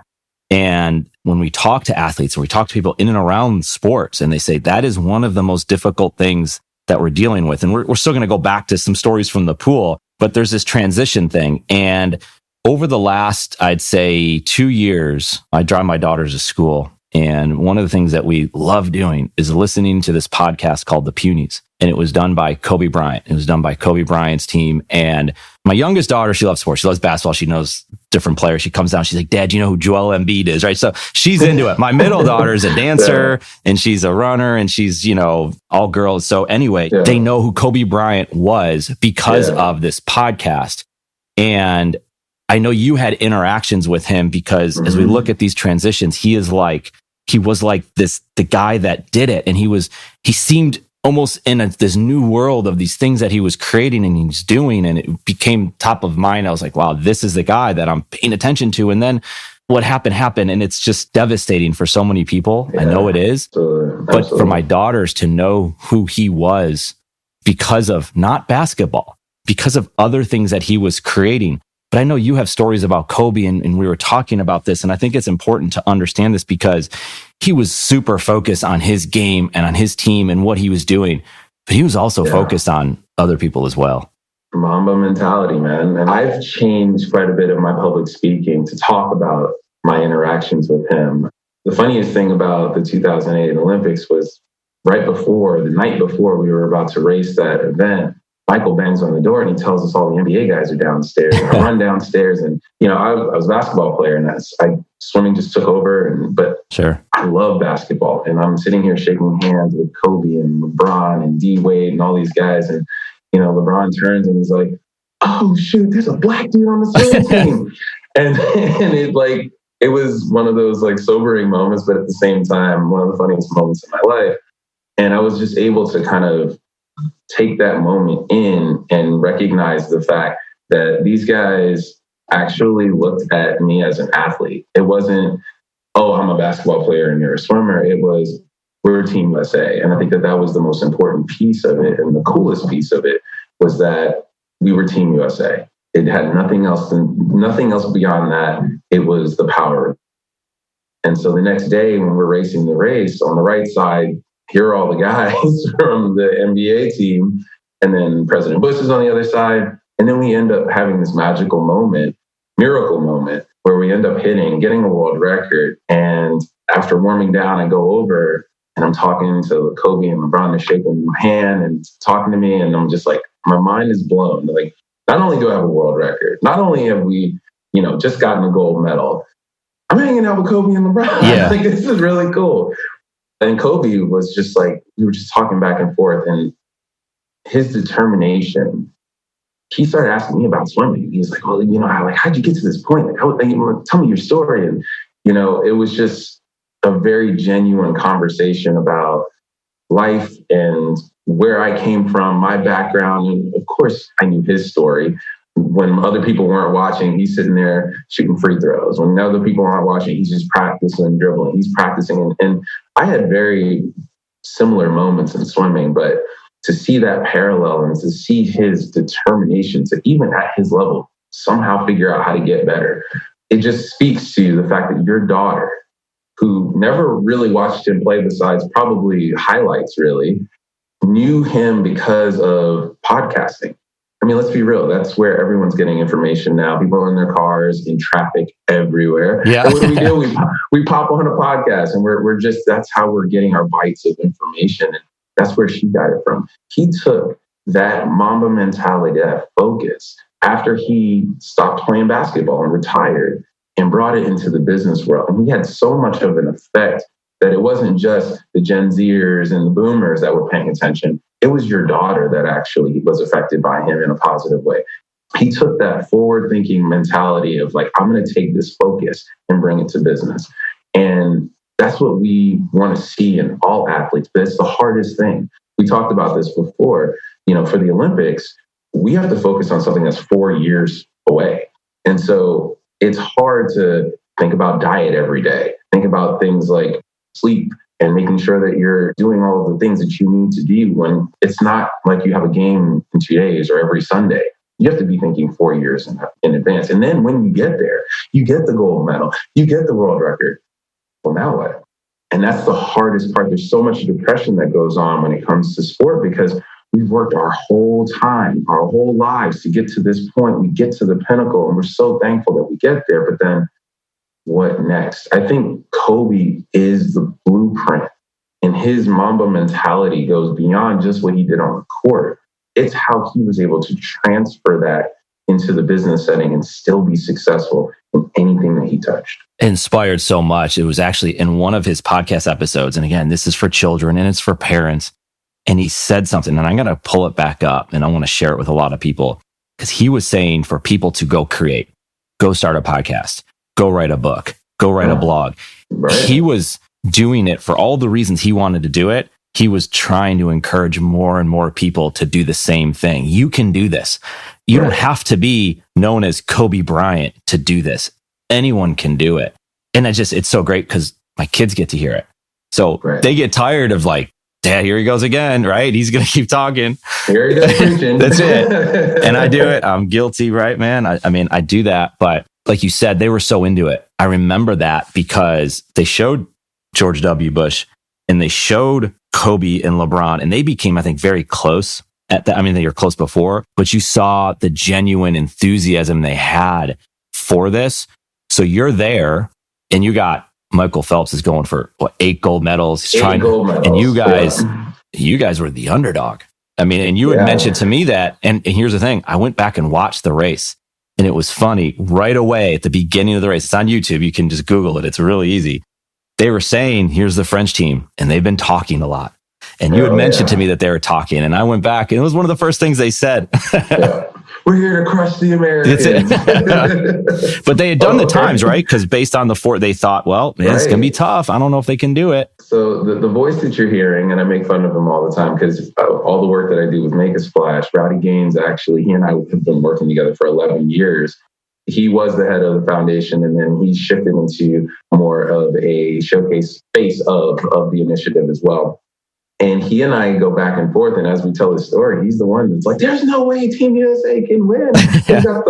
And when we talk to athletes and we talk to people in and around sports, and they say that is one of the most difficult things that we're dealing with. And we're still going to go back to some stories from the pool, but there's this transition thing. And over the last, I'd say 2 years, I drive my daughters to school. And one of the things that we love doing is listening to this podcast called The Punies. And it was done by Kobe Bryant. It was done by Kobe Bryant's team. And my youngest daughter, she loves sports. She loves basketball. She knows different players. She comes down. She's like, Dad, you know who Joel Embiid is, right? So she's into it. My middle daughter is a dancer and she's a runner and she's, all girls. So anyway, they know who Kobe Bryant was because of this podcast. And I know you had interactions with him because as we look at these transitions, he was like the guy that did it. And he seemed almost in this new world of these things that he was creating and he's doing. And it became top of mind. I was like, wow, this is the guy that I'm paying attention to. And then what happened. And it's just devastating for so many people. Yeah, I know it is. Absolutely. But for my daughters to know who he was because of not basketball, because of other things that he was creating. But I know you have stories about Kobe and we were talking about this. And I think it's important to understand this because he was super focused on his game and on his team and what he was doing. But he was also focused on other people as well. Mamba mentality, man. And I've changed quite a bit of my public speaking to talk about my interactions with him. The funniest thing about the 2008 Olympics was the night before we were about to race that event, Michael bangs on the door and he tells us all the NBA guys are downstairs. And I run downstairs and, I was a basketball player and swimming just took over. But I love basketball. And I'm sitting here shaking hands with Kobe and LeBron and D Wade and all these guys. And, LeBron turns and he's like, oh, shoot, there's a black dude on the swim team. and it was one of those sobering moments, but at the same time, one of the funniest moments in my life. And I was just able to kind of take that moment in and recognize the fact that these guys actually looked at me as an athlete. It wasn't, oh, I'm a basketball player and you're a swimmer. It was, we're Team USA. And I think that was the most important piece of it. And the coolest piece of it was that we were Team USA. It had nothing else beyond that. It was the power. And so the next day when we're racing the race, on the right side, here are all the guys from the NBA team. And then President Bush is on the other side. And then we end up having this miracle moment, where we end up getting a world record. And after warming down, I go over and I'm talking to Kobe and LeBron. They're shaking my hand and talking to me. And I'm just like, my mind is blown. Like, not only do I have a world record, not only have we, just gotten a gold medal, I'm hanging out with Kobe and LeBron. Yeah. This is really cool. And Kobe was just we were just talking back and forth, and his determination, he started asking me about swimming. He's like, well, how'd you get to this point? Tell me your story. And, it was just a very genuine conversation about life and where I came from, my background. And of course, I knew his story. When other people weren't watching, he's sitting there shooting free throws. When other people aren't watching, he's just practicing dribbling. He's practicing. And I had very similar moments in swimming, but to see that parallel and to see his determination to, even at his level, somehow figure out how to get better, it just speaks to the fact that your daughter, who never really watched him play besides probably highlights really, knew him because of podcasting. I mean, let's be real. That's where everyone's getting information now. People are in their cars, in traffic, everywhere. Yeah. And what do? We pop on a podcast, and we're just, that's how we're getting our bites of information. And that's where she got it from. He took that Mamba mentality, that focus, after he stopped playing basketball and retired, and brought it into the business world. And he had so much of an effect that it wasn't just the Gen Zers and the boomers that were paying attention. It was your daughter that actually was affected by him in a positive way. He took that forward-thinking mentality of I'm going to take this focus and bring it to business. And that's what we want to see in all athletes, but it's the hardest thing. We talked about this before. For the Olympics, we have to focus on something that's 4 years away. And so it's hard to think about diet every day, think about things like sleep, and making sure that you're doing all of the things that you need to do when it's not like you have a game in 2 days or every Sunday. You have to be thinking 4 years in advance. And then when you get there, you get the gold medal, you get the world record. Well, now what? And that's the hardest part. There's so much depression that goes on when it comes to sport because we've worked our whole time, our whole lives to get to this point. We get to the pinnacle and we're so thankful that we get there. But then what next? I think Kobe is the blueprint, and his Mamba mentality goes beyond just what he did on the court. It's how he was able to transfer that into the business setting and still be successful in anything that he touched. Inspired so much. It was actually in one of his podcast episodes. And again, this is for children and it's for parents. And he said something, and I'm going to pull it back up and I want to share it with a lot of people, because he was saying for people to go create, go start a podcast, go write a book, go write a blog. Right. He was doing it for all the reasons he wanted to do it. He was trying to encourage more and more people to do the same thing. You can do this. You don't have to be known as Kobe Bryant to do this. Anyone can do it. And it's so great because my kids get to hear it. So they get tired of like, Dad, here he goes again, right? He's going to keep talking. Here he goes preaching. That's it. And I do it. I'm guilty, right, man? I mean, I do that. But like you said, they were so into it. I remember that because they showed George W. Bush and they showed Kobe and LeBron, and they became, I think, very close at that. I mean, they were close before, but you saw the genuine enthusiasm they had for this. So you're there and you got Michael Phelps is going for 8 gold medals. He's trying gold medals. And you guys were the underdog. I mean, and you had mentioned to me that, and here's the thing, I went back and watched the race and it was funny right away at the beginning of the race. It's on YouTube. You can just Google it. It's really easy. They were saying, here's the French team, and they've been talking a lot. And you had mentioned to me that they were talking, and I went back, and it was one of the first things they said. We're here to crush the Americans. That's it. But they had done the times, right? Because based on the fort, they thought, well, man, it's going to be tough. I don't know if they can do it. So the voice that you're hearing, and I make fun of him all the time because all the work that I do with Make a Splash, Rowdy Gaines, actually, he and I have been working together for 11 years. He was the head of the foundation, and then he shifted into more of a showcase face of the initiative as well. And he and I go back and forth, and as we tell his story, he's the one that's like, "There's no way Team USA can win. They've got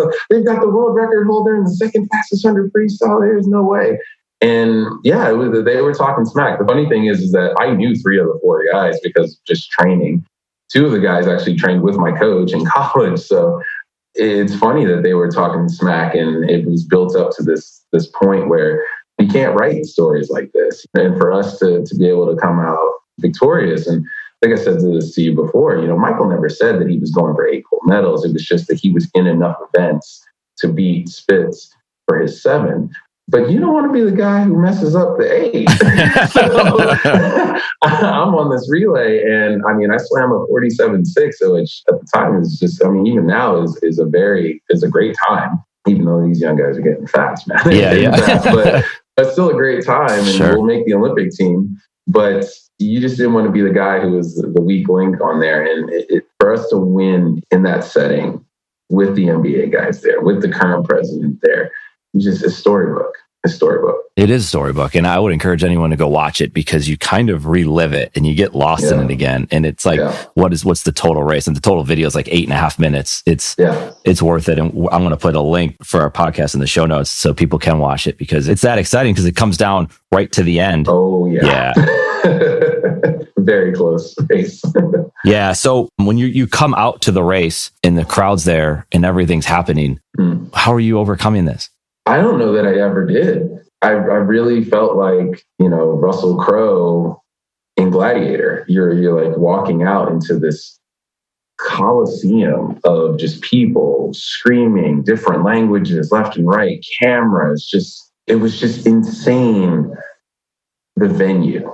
the world record holder and the second fastest 100 freestyle. There's no way." And they were talking smack. The funny thing is that I knew 3 of the 4 guys because just training. 2 of the guys actually trained with my coach in college, so. It's funny that they were talking smack, and it was built up to this point where you can't write stories like this. And for us to be able to come out victorious, and like I said to you before, Michael never said that he was going for 8 gold medals. It was just that he was in enough events to beat Spitz for his 7. But you don't want to be the guy who messes up the 8. So I'm on this relay, and I mean, I swam a 47.6, which at the time is just, I mean, even now is a great time, even though these young guys are getting fast, man. Fast, but that's still a great time, and we'll make the Olympic team. But you just didn't want to be the guy who was the weak link on there. And for us to win in that setting with the NBA guys there, with the current president there, just a storybook. It is a storybook. And I would encourage anyone to go watch it because you kind of relive it and you get lost in it again. And it's like, what's the total race? And the total video is like 8.5 minutes. It's worth it. And I'm going to put a link for our podcast in the show notes so people can watch it because it's that exciting because it comes down right to the end. Oh, yeah. Very close race. Yeah. So when you come out to the race and the crowd's there and everything's happening, how are you overcoming this? I don't know that I ever did. I really felt like, Russell Crowe in Gladiator. You're like walking out into this coliseum of just people screaming different languages, left and right, cameras. It was just insane. The venue.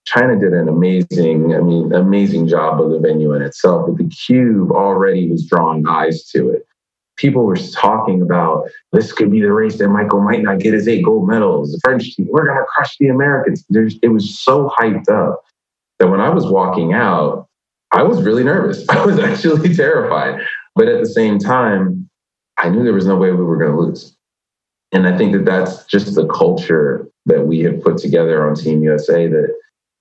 China did an amazing job of the venue in itself, but the cube already was drawing eyes to it. People were talking about this could be the race that Michael might not get his 8 gold medals. The French team, we're going to crush the Americans. It was so hyped up that when I was walking out, I was really nervous. I was actually terrified. But at the same time, I knew there was no way we were going to lose. And I think that that's just the culture that we have put together on Team USA that,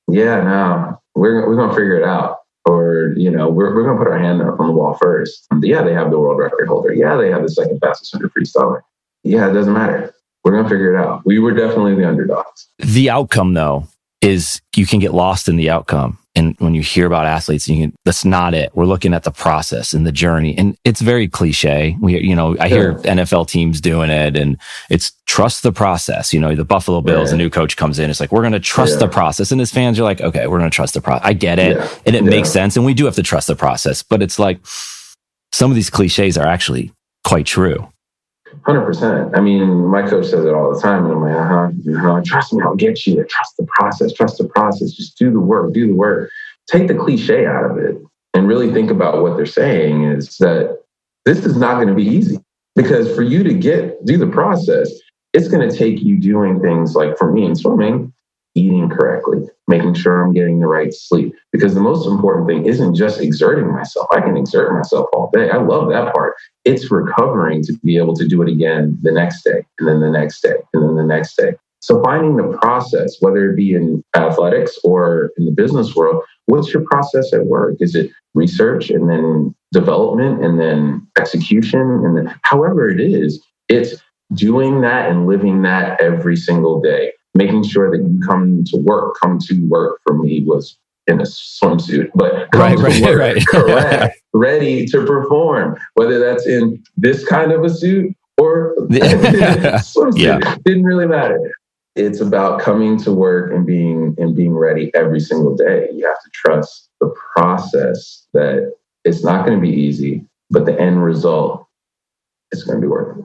we're going to figure it out. Or, we're going to put our hand up on the wall first. Yeah, they have the world record holder. Yeah, they have the second fastest 100 freestyler. Yeah, it doesn't matter. We're going to figure it out. We were definitely the underdogs. The outcome, though, is you can get lost in the outcome. And when you hear about athletes, that's not it. We're looking at the process and the journey. And it's very cliche. I hear NFL teams doing it, and it's trust the process. The Buffalo Bills, a new coach comes in. It's like, we're going to trust the process. And as fans, you're like, okay, we're going to trust the process. I get it. Yeah. And it makes sense. And we do have to trust the process. But it's like some of these cliches are actually quite true. 100%. I mean, my coach says it all the time. And I'm like, trust me, I'll get you there. Trust the process. Just do the work. Take the cliche out of it and really think about what they're saying is that this is not going to be easy, because for you to do the process, it's going to take you doing things like, for me in swimming, eating correctly, making sure I'm getting the right sleep. Because the most important thing isn't just exerting myself. I can exert myself all day. I love that part. It's recovering to be able to do it again the next day, and then the next day, and then the next day. So finding the process, whether it be in athletics or in the business world, what's your process at work? Is it research and then development and then execution? And then however it is, it's doing that and living that every single day. Making sure that you come to work for me was in a swimsuit, but correct, ready to perform, whether that's in this kind of a suit or swimsuit, didn't really matter. It's about coming to work and being ready every single day. You have to trust the process, that it's not going to be easy, but the end result is going to be worth it.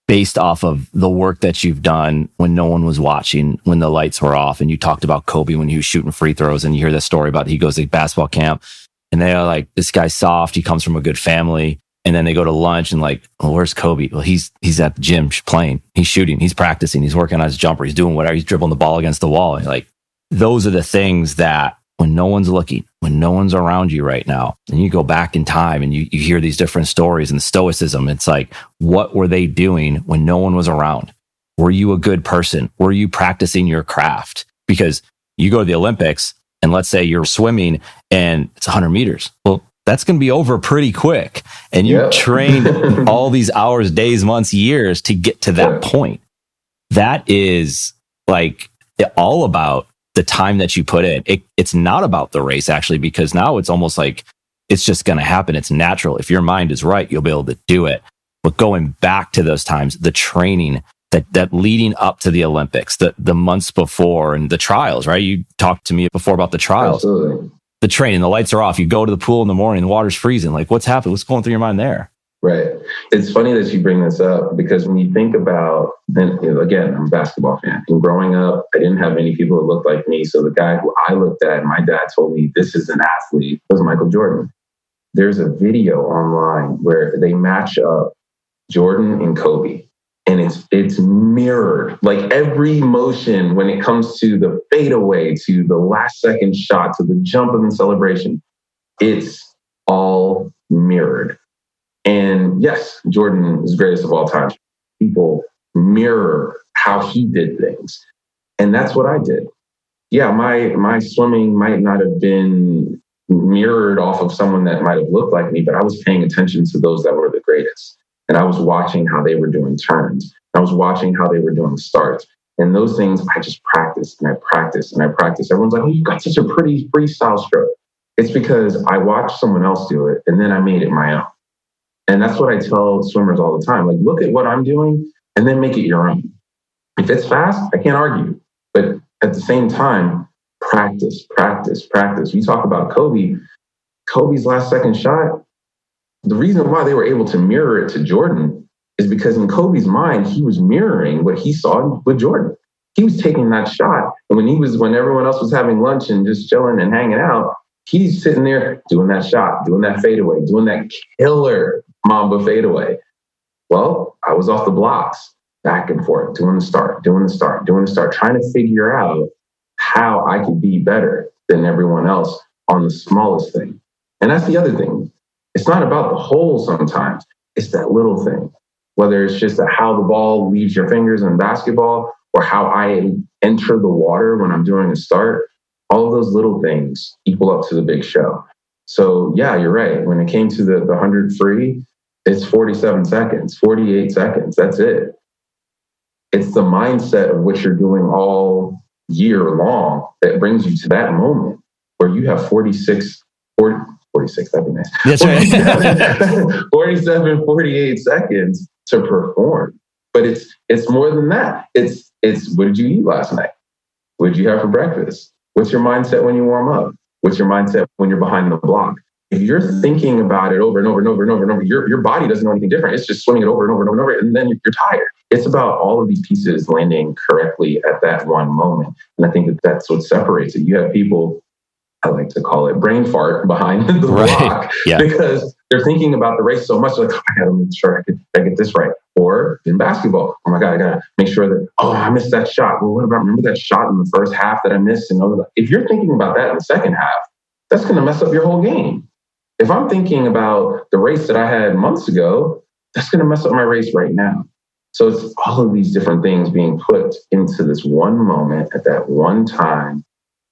Based off of the work that you've done when no one was watching, when the lights were off, and you talked about Kobe when he was shooting free throws, and you hear this story about he goes to basketball camp and they're like, this guy's soft, he comes from a good family. And then they go to lunch and like, well, where's Kobe? Well, he's at the gym playing, he's shooting, he's practicing, he's working on his jumper, he's doing whatever, he's dribbling the ball against the wall. And like, those are the things that when no one's looking, when no one's around you right now, and you go back in time and you hear these different stories and stoicism, it's like, what were they doing when no one was around? Were you a good person? Were you practicing your craft? Because you go to the Olympics and let's say you're swimming and it's 100 meters. Well, that's going to be over pretty quick. And you trained all these hours, days, months, years to get to that point. That is like all about the time that you put in. It's not about the race, actually, because now it's almost like it's just going to happen. It's natural. If your mind is right, you'll be able to do it. But going back to those times, the training that leading up to the Olympics, the months before, and the trials, right? You talked to me before about the trials. Absolutely. The training, the lights are off. You go to the pool in the morning, the water's freezing. Like, what's happening? What's going through your mind there? Right. It's funny that you bring this up, because when you think about, and again, I'm a basketball fan. And growing up, I didn't have many people that looked like me. So the guy who I looked at, my dad told me this is an athlete, was Michael Jordan. There's a video online where they match up Jordan and Kobe. And it's mirrored, like every motion when it comes to the fadeaway, to the last second shot, to the jump and the celebration, it's all mirrored. And yes, Jordan is greatest of all time. People mirror how he did things. And that's what I did. Yeah, my swimming might not have been mirrored off of someone that might have looked like me, but I was paying attention to those that were the greatest. And I was watching how they were doing turns. I was watching how they were doing starts. And those things, I just practiced and I practiced and I practiced. Everyone's like, oh, you got such a pretty freestyle stroke. It's because I watched someone else do it and then I made it my own. And that's what I tell swimmers all the time. Like, look at what I'm doing and then make it your own. If it's fast, I can't argue. But at the same time, practice. We talk about Kobe's last second shot. The reason why they were able to mirror it to Jordan is because in Kobe's mind, he was mirroring what he saw with Jordan. He was taking that shot. And when everyone else was having lunch and just chilling and hanging out, he's sitting there doing that shot, doing that fadeaway, doing that killer Mamba fadeaway. Well, I was off the blocks, back and forth, doing the start, trying to figure out how I could be better than everyone else on the smallest thing. And that's the other thing. It's not about the hole sometimes. It's that little thing, whether it's just how the ball leaves your fingers in basketball or how I enter the water when I'm doing a start. All of those little things equal up to the big show. So yeah, you're right. When it came to the 100 free, it's 47 seconds, 48 seconds. That's it. It's the mindset of what you're doing all year long that brings you to that moment where you have 46, that'd be nice. That's right. 47, 48 seconds to perform. But it's more than that. It's what did you eat last night? What did you have for breakfast? What's your mindset when you warm up? What's your mindset when you're behind the block? If you're thinking about it over and over and over and over and over, your body doesn't know anything different. It's just swimming it over and over and over and over, and then you're tired. It's about all of these pieces landing correctly at that one moment. And I think that's what separates it. You have people, I like to call it brain fart behind the block because they're thinking about the race so much. Like, oh, I got to make sure I get this right. Or in basketball, oh my God, I got to make sure that, I missed that shot. Well, what about, remember that shot in the first half that I missed? And all of that. If you're thinking about that in the second half, that's going to mess up your whole game. If I'm thinking about the race that I had months ago, that's going to mess up my race right now. So it's all of these different things being put into this one moment at that one time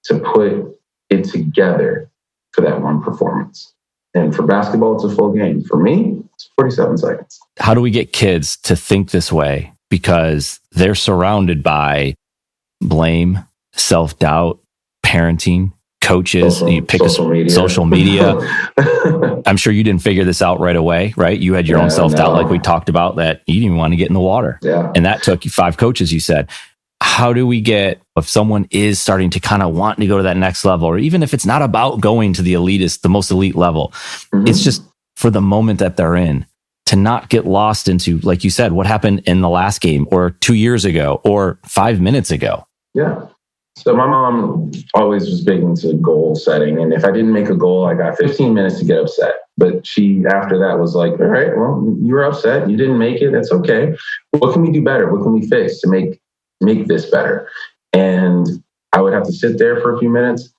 to put it together for that one performance. And for basketball, it's a full game. For me, it's 47 seconds. How do we get kids to think this way? Because they're surrounded by blame, self-doubt, parenting, coaches, social media. I'm sure you didn't figure this out right away, right? You had your own self-doubt, like we talked about, that you didn't even want to get in the water. Yeah. And that took you 5 coaches, you said. How do we get, if someone is starting to kind of want to go to that next level, or even if it's not about going to the elitist, the most elite level, it's just for the moment that they're in, to not get lost into, like you said, what happened in the last game or 2 years ago or 5 minutes ago. Yeah. So my mom always was big into goal setting. And if I didn't make a goal, I got 15 minutes to get upset. But she, after that, was like, all right, well, you were upset. You didn't make it. That's okay. What can we do better? What can we fix to make this better? And I would have to sit there for a few minutes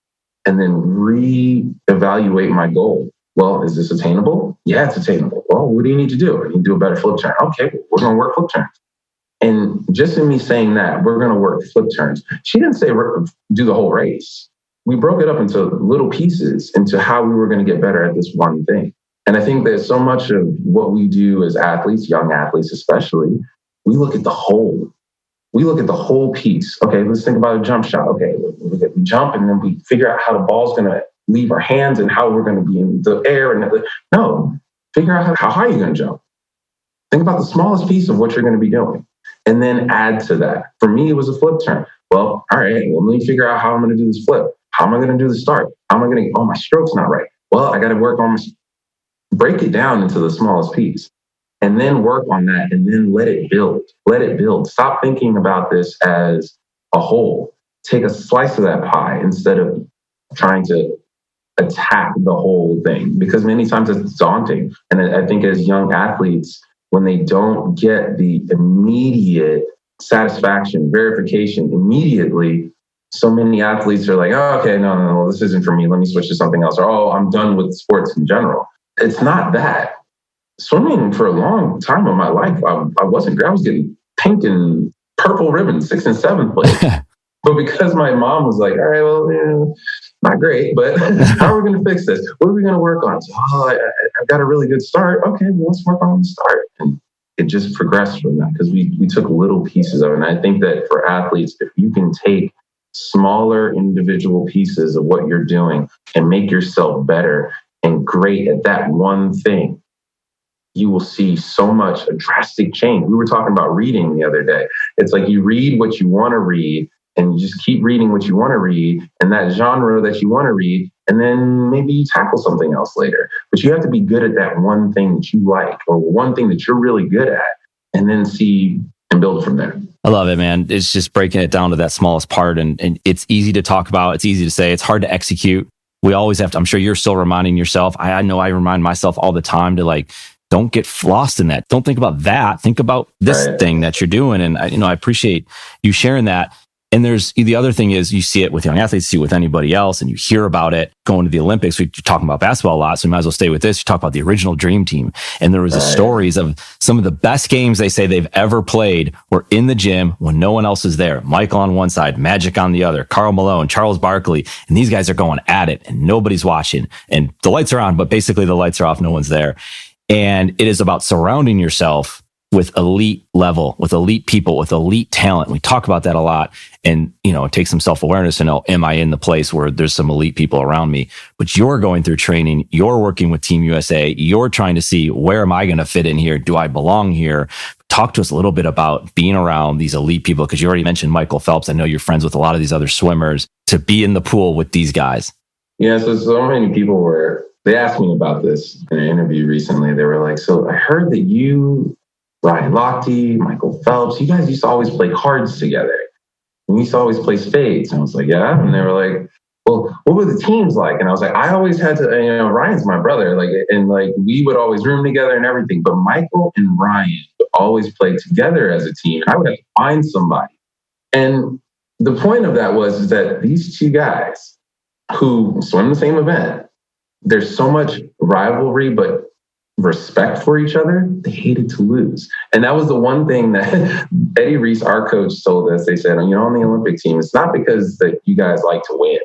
and then reevaluate my goal. Well, is this attainable? Yeah, it's attainable. Well, what do you need to do? I need to do a better flip turn. Okay, we're going to work flip turns. And just in me saying that, we're going to work flip turns. She didn't say do the whole race. We broke it up into little pieces, into how we were going to get better at this one thing. And I think that so much of what we do as athletes, young athletes especially, we look at the whole. We look at the whole piece. Okay, let's think about a jump shot. Okay, we jump and then we figure out how the ball's going to leave our hands and how we're going to be in the air. No, figure out how high you're going to jump. Think about the smallest piece of what you're going to be doing. And then add to that. For me, it was a flip turn. Well, all right, let me figure out how I'm going to do this flip. How am I going to do the start? How am I going to, my stroke's not right. Well, I got to work on break it down into the smallest piece and then work on that and then let it build. Let it build. Stop thinking about this as a whole. Take a slice of that pie instead of trying to attack the whole thing, because many times it's daunting. And I think as young athletes, when they don't get the immediate satisfaction, verification immediately, so many athletes are like, oh, okay, no, this isn't for me. Let me switch to something else. Or, I'm done with sports in general. It's not that. Swimming for a long time of my life, I wasn't great. I was getting pink and purple ribbons, 6th and 7th place. But because my mom was like, all right, well, not great, but how are we going to fix this? What are we going to work on? So, I got a really good start. Okay, well, let's work on the start. And it just progressed from that because we took little pieces of it. And I think that for athletes, if you can take smaller individual pieces of what you're doing and make yourself better and great at that one thing, you will see a drastic change. We were talking about reading the other day. It's like you read what you want to read, and you just keep reading what you want to read and that genre that you want to read, and then maybe you tackle something else later. But you have to be good at that one thing that you like or one thing that you're really good at, and then see and build from there. I love it, man. It's just breaking it down to that smallest part. And it's easy to talk about. It's easy to say. It's hard to execute. We always have to, I'm sure you're still reminding yourself. I know I remind myself all the time to don't get lost in that. Don't think about that. Think about this thing that you're doing. And I appreciate you sharing that. And there's the other thing is you see it with young athletes, see it with anybody else, and you hear about it going to the Olympics. We're talking about basketball a lot, so we might as well stay with this. You talk about the original Dream Team. And there was the stories of some of the best games they say they've ever played were in the gym when no one else is there. Michael on one side, Magic on the other, Karl Malone, Charles Barkley, and these guys are going at it and nobody's watching. And the lights are on, but basically the lights are off, no one's there. And it is about surrounding yourself with elite level, with elite people, with elite talent. We talk about that a lot. And, it takes some self-awareness to know, am I in the place where there's some elite people around me? But you're going through training. You're working with Team USA. You're trying to see, where am I going to fit in here? Do I belong here? Talk to us a little bit about being around these elite people, because you already mentioned Michael Phelps. I know you're friends with a lot of these other swimmers, to be in the pool with these guys. Yeah, so many people they asked me about this in an interview recently. They were like, so I heard that you, Ryan Lochte, Michael Phelps, you guys used to always play cards together. And we used to always play spades. And I was like, yeah. And they were like, well, what were the teams like? And I was like, I always had to, Ryan's my brother. And we would always room together and everything. But Michael and Ryan would always play together as a team. I would have to find somebody. And the point of that is that these two guys who swim the same event, there's so much rivalry, but respect for each other. They hated to lose. And that was the one thing that Eddie Reese, our coach, told us. They said, on the Olympic team, it's not because that you guys like to win.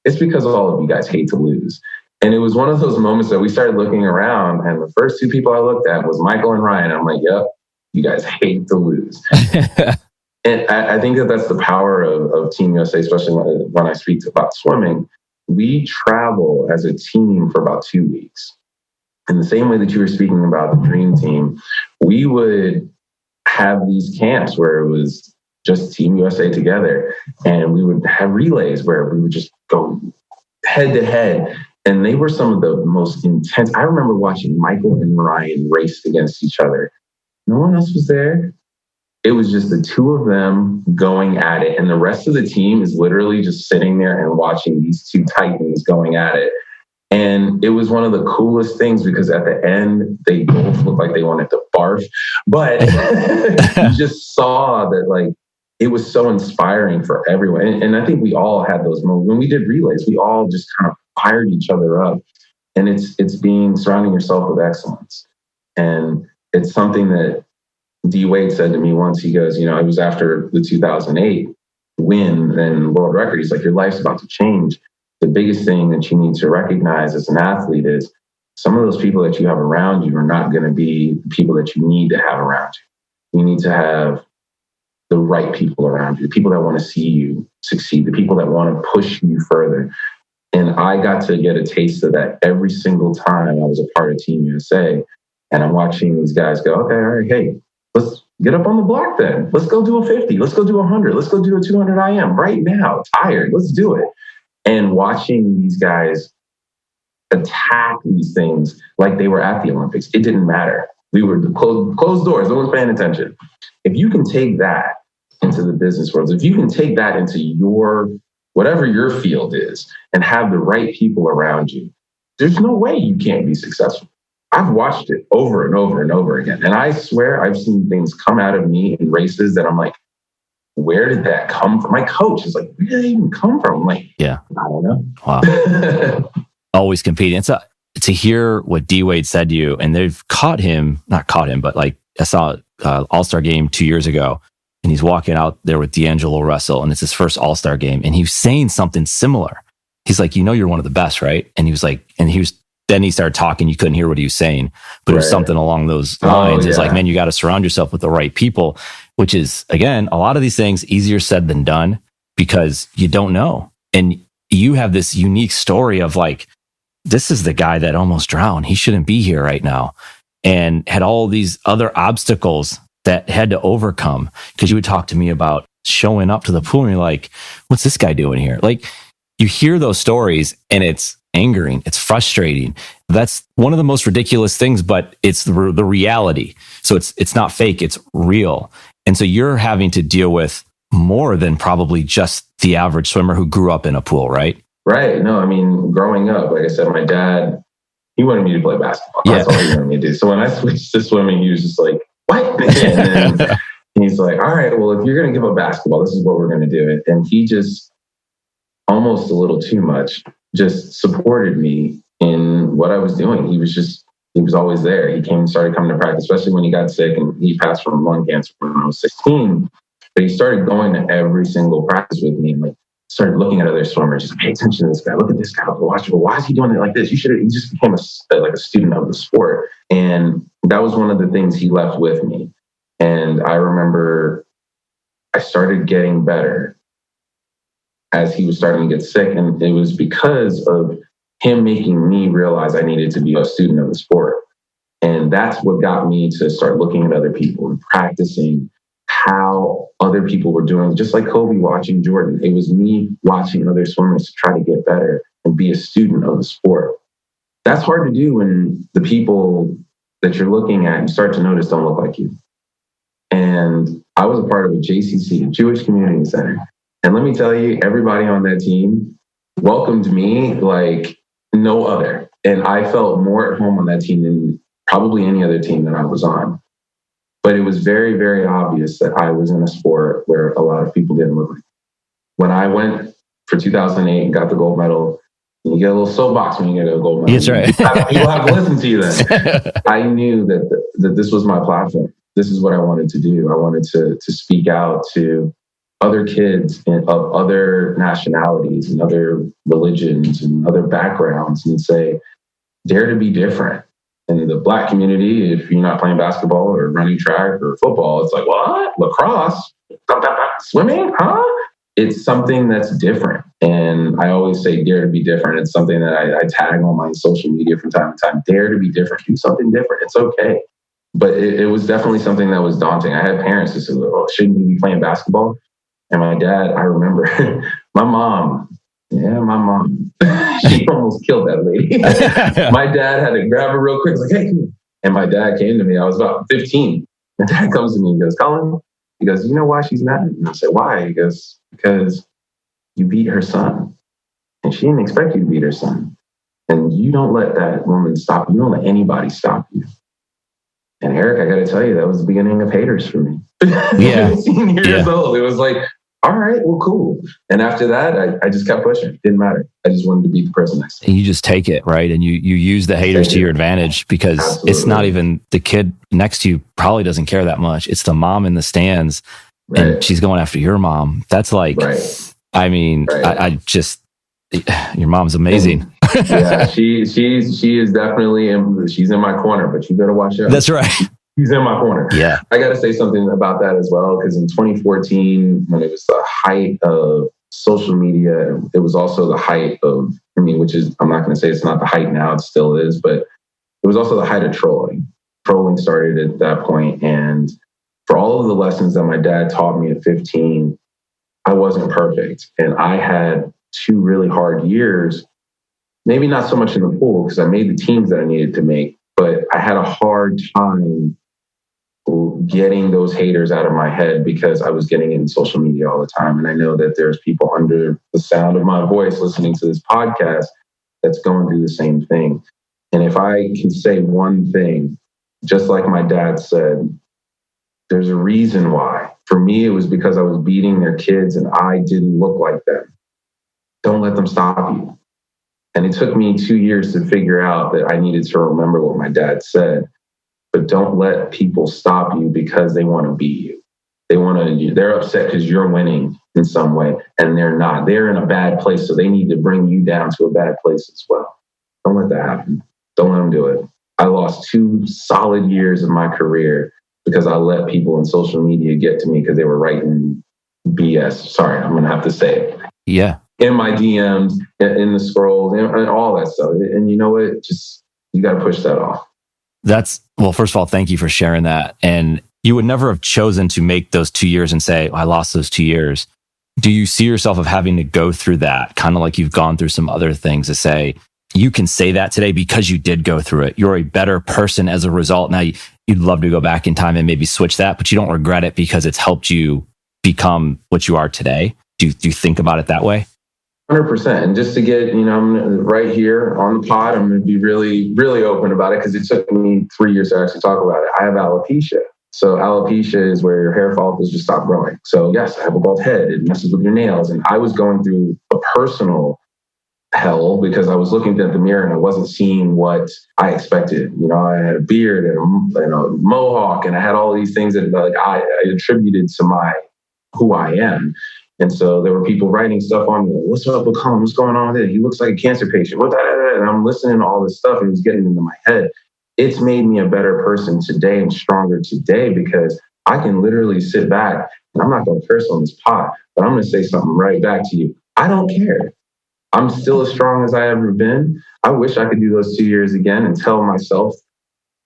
It's because all of you guys hate to lose. And it was one of those moments that we started looking around, and the first two people I looked at was Michael and Ryan. I'm like, yep, you guys hate to lose. And I think that's the power of Team USA, especially when I speak about swimming. We travel as a team for about 2 weeks. In the same way that you were speaking about the Dream Team, we would have these camps where it was just Team USA together. And we would have relays where we would just go head to head. And they were some of the most intense. I remember watching Michael and Ryan race against each other. No one else was there. It was just the two of them going at it. And the rest of the team is literally just sitting there and watching these two titans going at it. And it was one of the coolest things, because at the end, they both looked like they wanted to barf. But you just saw that, it was so inspiring for everyone. And I think we all had those moments. When we did relays, we all just kind of fired each other up. And it's surrounding yourself with excellence. And it's something that D. Wade said to me once. He goes, it was after the 2008 win and world record. He's like, your life's about to change. The biggest thing that you need to recognize as an athlete is some of those people that you have around you are not going to be the people that you need to have around you. You need to have the right people around you, the people that want to see you succeed, the people that want to push you further. And I got to get a taste of that every single time I was a part of Team USA. And I'm watching these guys go, okay, all right, hey, let's get up on the block then. Let's go do a 50. Let's go do 100. Let's go do a 200 IM right now. Tired. Let's do it. And watching these guys attack these things like they were at the Olympics, it didn't matter. We were closed doors. No one's paying attention. If you can take that into the business world, if you can take that into whatever your field is and have the right people around you, there's no way you can't be successful. I've watched it over and over and over again. And I swear I've seen things come out of me in races that I'm like, where did that come from? My coach is like, where did that even come from? I'm like, I don't know. Wow. Always competing. It's to hear what D. Wade said to you, and they've not caught him, but I saw All-Star game 2 years ago, and he's walking out there with D'Angelo Russell, and it's his first All-Star game, and he was saying something similar. He's like, you're one of the best, right? And he was like, then he started talking. You couldn't hear what he was saying, but it was something along those lines. It's like, man, you got to surround yourself with the right people, which is, again, a lot of these things easier said than done because you don't know. And you have this unique story of this is the guy that almost drowned. He shouldn't be here right now. And had all these other obstacles that had to overcome, because you would talk to me about showing up to the pool and you're like, what's this guy doing here? You hear those stories and it's angering. It's frustrating. That's one of the most ridiculous things, but it's the reality. So it's not fake. It's real. And so you're having to deal with more than probably just the average swimmer who grew up in a pool, right? Right. No, I mean, growing up, like I said, my dad, he wanted me to play basketball. That's all he wanted me to do. So when I switched to swimming, he was just like, what? And then And he's like, all right, well, if you're going to give up basketball, this is what we're going to do it. And he just almost a little too much just supported me in what I was doing. He was always there. He started coming to practice, especially when he got sick, and he passed from lung cancer when I was 16. But he started going to every single practice with me and like started looking at other swimmers. Just pay attention to this guy. Look at this guy. Watch. Why is he doing it like this? He just became a student of the sport. And that was one of the things he left with me. And I remember I started getting better as he was starting to get sick. And it was because of him making me realize I needed to be a student of the sport. And that's what got me to start looking at other people and practicing how other people were doing, just like Kobe watching Jordan. It was me watching other swimmers to try to get better and be a student of the sport. That's hard to do when the people that you're looking at, you start to notice, don't look like you. And I was a part of a JCC, a Jewish Community Center. And let me tell you, everybody on that team welcomed me like no other. And I felt more at home on that team than probably any other team that I was on. But it was very, very obvious that I was in a sport where a lot of people didn't look like me. When I went for 2008 and got the gold medal, you get a little soapbox when you get a gold medal. That's right. People have to listen to you then. I knew that this was my platform. This is what I wanted to do. I wanted to speak out to other kids of other nationalities and other religions and other backgrounds and say, dare to be different. In the Black community, if you're not playing basketball or running track or football, it's like, what? Lacrosse? Swimming? Huh? It's something that's different. And I always say, dare to be different. It's something that I tag on my social media from time to time. Dare to be different. Do something different. It's okay. But it was definitely something that was daunting. I had parents who said, oh, shouldn't you be playing basketball? And my dad, I remember, my mom, she almost killed that lady. My dad had to grab her real quick. Like, hey, come here. And my dad came to me. I was about 15. And dad comes to me and goes, Cullen, he goes, you know why she's mad? And I said, why? He goes, because you beat her son. And she didn't expect you to beat her son. And you don't let that woman stop you. You don't let anybody stop you. And Eric, I got to tell you, that was the beginning of haters for me. Yeah. 15 years old. It was like, all right, well, cool. And after that, I just kept pushing. It didn't matter. I just wanted to beat the person next to me. And you just take it, right? And you use the haters to your advantage because Absolutely. It's not even the kid next to you probably doesn't care that much. It's the mom in the stands and she's going after your mom. That's like, I mean, I just, your mom's amazing. Yeah, she is definitely, she's in my corner, but you better watch out. That's right. He's in my corner. Yeah. I got to say something about that as well, because in 2014, when it was the height of social media, it was also the height of, which is, I'm not going to say it's not the height now, it still is, but it was also the height of trolling. Trolling started at that point. And for all of the lessons that my dad taught me at 15, I wasn't perfect. And I had 2 really hard years, maybe not so much in the pool, because I made the teams that I needed to make, but I had a hard time getting those haters out of my head because I was getting in social media all the time. And I know that there's people under the sound of my voice listening to this podcast that's going through the same thing. And if I can say one thing, just like my dad said, there's a reason why. For me, it was because I was beating their kids and I didn't look like them. Don't let them stop you. And it took me 2 years to figure out that I needed to remember what my dad said. But don't let people stop you because they want to beat you. They're upset because you're winning in some way, and they're not. They're in a bad place, so they need to bring you down to a bad place as well. Don't let that happen. Don't let them do it. I lost 2 solid years of my career because I let people in social media get to me because they were writing BS. Sorry, I'm going to have to say it. Yeah. In my DMs, in the scrolls, and all that stuff. And you know what? Just, you got to push that off. Well, first of all, thank you for sharing that. And you would never have chosen to make those 2 years and say, I lost those 2 years. Do you see yourself of having to go through that, kind of like you've gone through some other things, to say, you can say that today because you did go through it. You're a better person as a result. Now, you'd love to go back in time and maybe switch that, but you don't regret it because it's helped you become what you are today. Do you think about it that way? 100%. And just to get, I'm right here on the pod, I'm going to be really, really open about it because it took me 3 years to actually talk about it. I have alopecia. So alopecia is where your hair follicles just stop growing. So yes, I have a bald head. It messes with your nails. And I was going through a personal hell because I was looking at the mirror and I wasn't seeing what I expected. You know, I had a beard and a mohawk, and I had all these things that like I attributed to who I am. And so there were people writing stuff on me. What's up with Cullen? What's going on with it? He looks like a cancer patient. What that? And I'm listening to all this stuff and it was getting into my head. It's made me a better person today and stronger today because I can literally sit back and I'm not going to curse on this pod, but I'm going to say something right back to you. I don't care. I'm still as strong as I ever been. I wish I could do those 2 years again and tell myself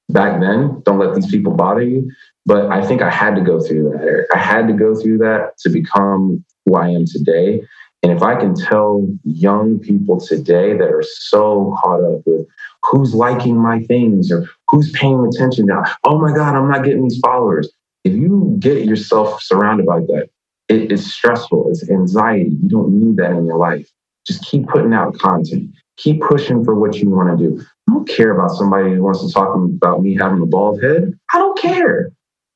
back then, don't let these people bother you. But I think I had to go through that, Eric. I had to go through that to become who I am today. And if I can tell young people today that are so caught up with who's liking my things or who's paying attention now, oh my God, I'm not getting these followers. If you get yourself surrounded by that, it is stressful. It's anxiety. You don't need that in your life. Just keep putting out content. Keep pushing for what you want to do. I don't care about somebody who wants to talk about me having a bald head. I don't care.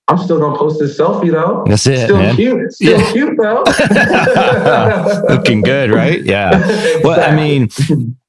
I'm still going to post this selfie, though. That's it, still man. Cute. It's still cute, though. Looking good, right? Yeah. Exactly. Well, I mean,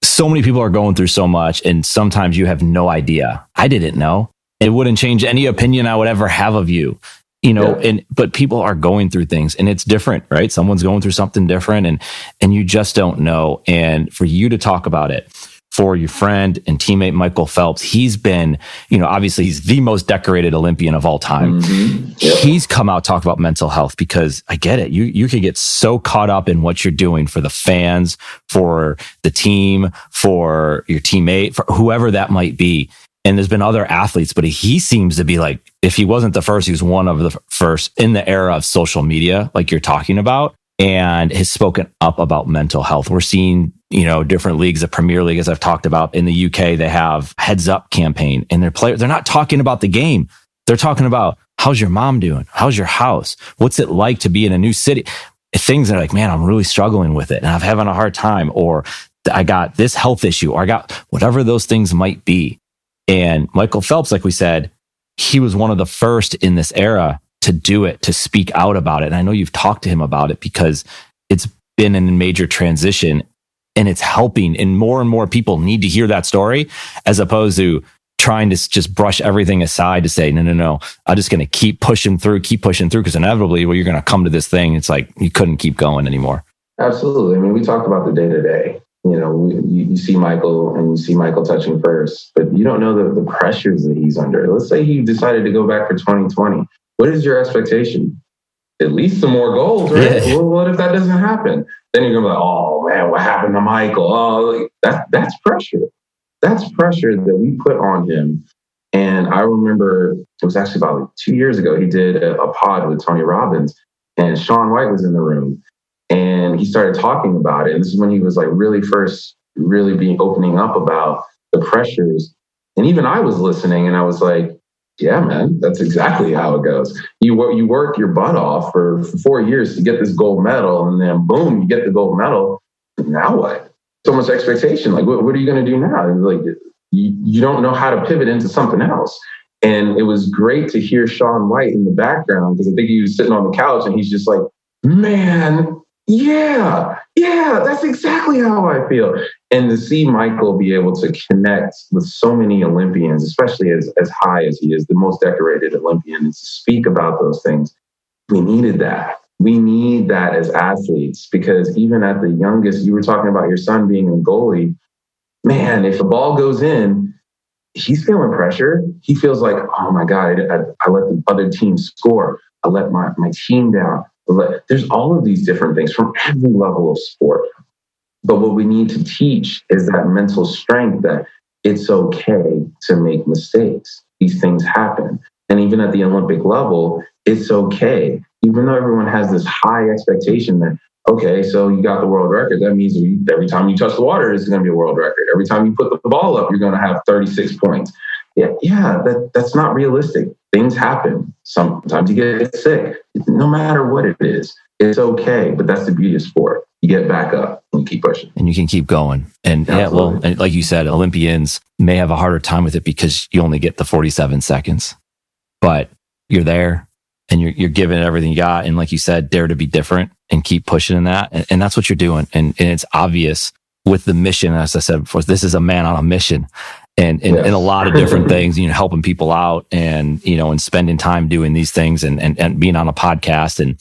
so many people are going through so much, and sometimes you have no idea. I didn't know. It wouldn't change any opinion I would ever have of you. You know, but people are going through things and it's different, right? Someone's going through something different and you just don't know. And for you to talk about it, for your friend and teammate, Michael Phelps, he's been, you know, obviously he's the most decorated Olympian of all time. Mm-hmm. Yep. He's come out, talk about mental health because I get it. You can get so caught up in what you're doing for the fans, for the team, for your teammate, for whoever that might be. And there's been other athletes, but he seems to be like, if he wasn't the first, he was one of the first in the era of social media, like you're talking about, and has spoken up about mental health. We're seeing, you know, different leagues, the Premier League, as I've talked about in the UK, they have Heads Up campaign and their players, they're not talking about the game. They're talking about how's your mom doing? How's your house? What's it like to be in a new city? Things that are like, man, I'm really struggling with it and I'm having a hard time, or I got this health issue, or I got whatever those things might be. And Michael Phelps, like we said, he was one of the first in this era to do it, to speak out about it. And I know you've talked to him about it because it's been in a major transition and it's helping. And more people need to hear that story as opposed to trying to just brush everything aside to say, no, I'm just going to keep pushing through because inevitably, well, you're going to come to this thing. It's like you couldn't keep going anymore. Absolutely. I mean, we talked about the day-to-day. You know, you see Michael and you see Michael touching first, but you don't know the pressures that he's under. Let's say he decided to go back for 2020. What is your expectation? At least some more goals, right? Yeah. Well, what if that doesn't happen? Then you're going to be like, oh, man, what happened to Michael? Oh, that's pressure. That's pressure that we put on him. And I remember it was actually about 2 years ago, he did a pod with Tony Robbins and Shaun White was in the room. And he started talking about it. And this is when he was like really opening up about the pressures. And even I was listening and I was like, yeah, man, that's exactly how it goes. You work your butt off for 4 years to get this gold medal. And then boom, you get the gold medal. Now what? So much expectation. Like, what are you going to do now? Like, you don't know how to pivot into something else. And it was great to hear Shaun White in the background because I think he was sitting on the couch and he's just like, man, yeah, that's exactly how I feel. And to see Michael be able to connect with so many Olympians, especially as high as he is, the most decorated Olympian, and to speak about those things, we needed that. We need that as athletes because even at the youngest, you were talking about your son being a goalie. Man, if the ball goes in, he's feeling pressure. He feels like, oh my God, I let the other team score. I let my team down. There's all of these different things from every level of sport. But what we need to teach is that mental strength that it's okay to make mistakes. These things happen. And even at the Olympic level, it's okay. Even though everyone has this high expectation that, okay, so you got the world record. That means every time you touch the water, it's going to be a world record. Every time you put the ball up, you're going to have 36 points. Yeah, that's not realistic. Things happen. Sometimes you get sick. No matter what it is, it's okay. But that's the beauty of sport. You get back up and you keep pushing. And you can keep going. And and like you said, Olympians may have a harder time with it because you only get the 47 seconds. But you're there and you're giving it everything you got. And like you said, dare to be different and keep pushing in that. And that's what you're doing. And it's obvious with the mission. As I said before, this is a man on a mission and in a lot of different things, helping people out and, and spending time doing these things and being on a podcast and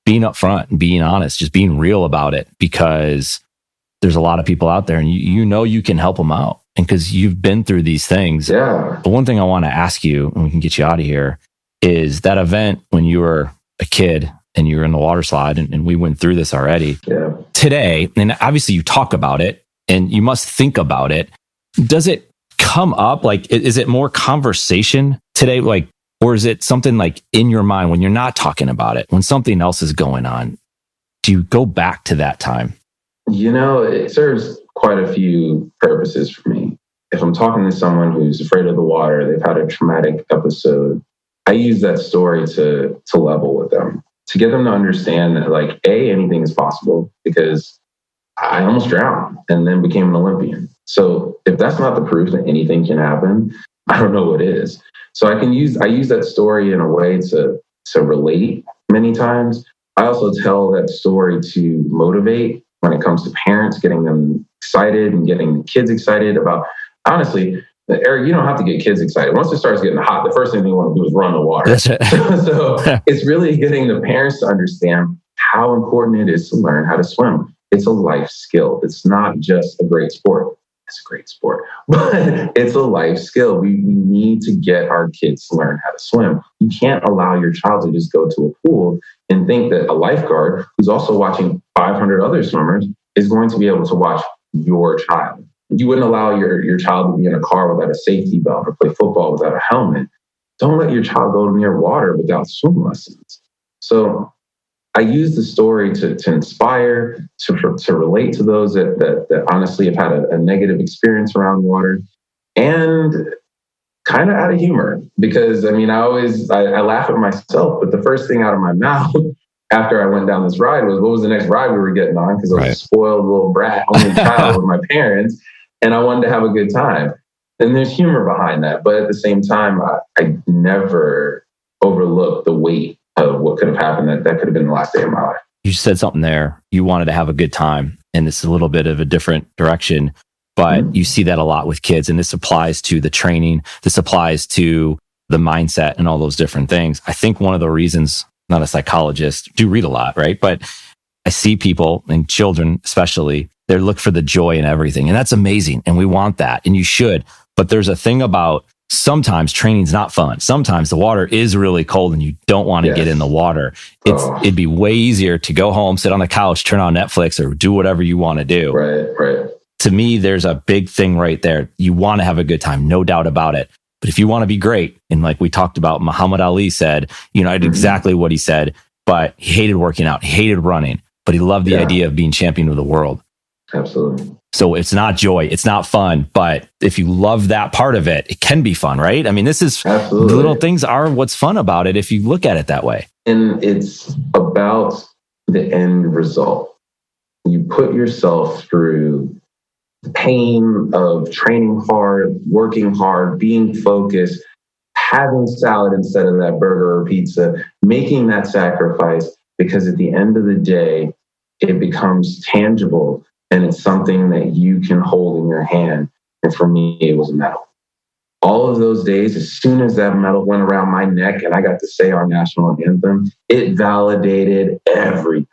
being upfront and being honest, just being real about it, because there's a lot of people out there and you can help them out. And because you've been through these things. Yeah. The one thing I want to ask you, and we can get you out of here, is that event when you were a kid and you were in the water slide, and we went through this already. Yeah. Today, and obviously you talk about it and you must think about it. Does it come up? Like, is it more conversation today? Like, or is it something like in your mind when you're not talking about it, when something else is going on? Do you go back to that time? It serves quite a few purposes for me. If I'm talking to someone who's afraid of the water, they've had a traumatic episode, I use that story to level with them, to get them to understand that, like, anything is possible, because I almost drowned and then became an Olympian. So if that's not the proof that anything can happen, I don't know what is. So I use that story in a way to relate many times. I also tell that story to motivate when it comes to parents, getting them excited and getting the kids excited about, honestly, Eric, you don't have to get kids excited. Once it starts getting hot, the first thing they want to do is run the water. That's it. So it's really getting the parents to understand how important it is to learn how to swim. It's a life skill. It's not just a great sport. It's a great sport, but it's a life skill. We need to get our kids to learn how to swim. You can't allow your child to just go to a pool and think that a lifeguard who's also watching 500 other swimmers is going to be able to watch your child. You wouldn't allow your child to be in a car without a safety belt or play football without a helmet. Don't let your child go near water without swim lessons. So I use the story to inspire, to relate to those that honestly have had a negative experience around water, and kind of out of humor, because I laugh at myself, but the first thing out of my mouth after I went down this ride was, what was the next ride we were getting on? Because I was a spoiled little brat, only child with my parents, and I wanted to have a good time. And there's humor behind that, but at the same time, I never overlooked the weight of what could have happened. That could have been the last day of my life. You said something there. You wanted to have a good time, and this is a little bit of a different direction, but you see that a lot with kids, and this applies to the training. This applies to the mindset and all those different things. I think one of the reasons, not a psychologist, do read a lot, right? But I see people, and children especially, they look for the joy in everything, and that's amazing, and we want that, and you should. But there's a thing about sometimes training's not fun. Sometimes the water is really cold and you don't want to get in the water. It'd be way easier to go home, sit on the couch, turn on Netflix, or do whatever you want to do. Right. To me, there's a big thing right there. You want to have a good time, no doubt about it. But if you want to be great, and like we talked about, Muhammad Ali said, I did exactly what he said, but he hated working out, he hated running, but he loved the idea of being champion of the world. Absolutely. So it's not joy, it's not fun, but if you love that part of it, it can be fun, right? I mean, this is the little things are what's fun about it if you look at it that way. And it's about the end result. You put yourself through the pain of training hard, working hard, being focused, having salad instead of that burger or pizza, making that sacrifice, because at the end of the day, it becomes tangible. And it's something that you can hold in your hand. And for me, it was a medal. All of those days, as soon as that medal went around my neck and I got to say our national anthem, it validated everything.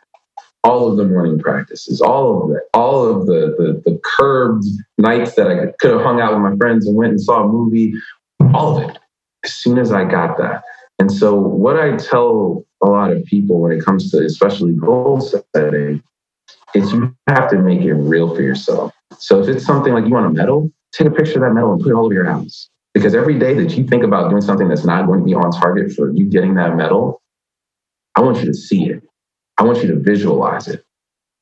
All of the morning practices, all of the curbed nights that I could have hung out with my friends and went and saw a movie, all of it, as soon as I got that. And so what I tell a lot of people when it comes to especially goal setting is you have to make it real for yourself. So if it's something like you want a medal, take a picture of that medal and put it all over your house. Because every day that you think about doing something that's not going to be on target for you getting that medal, I want you to see it. I want you to visualize it.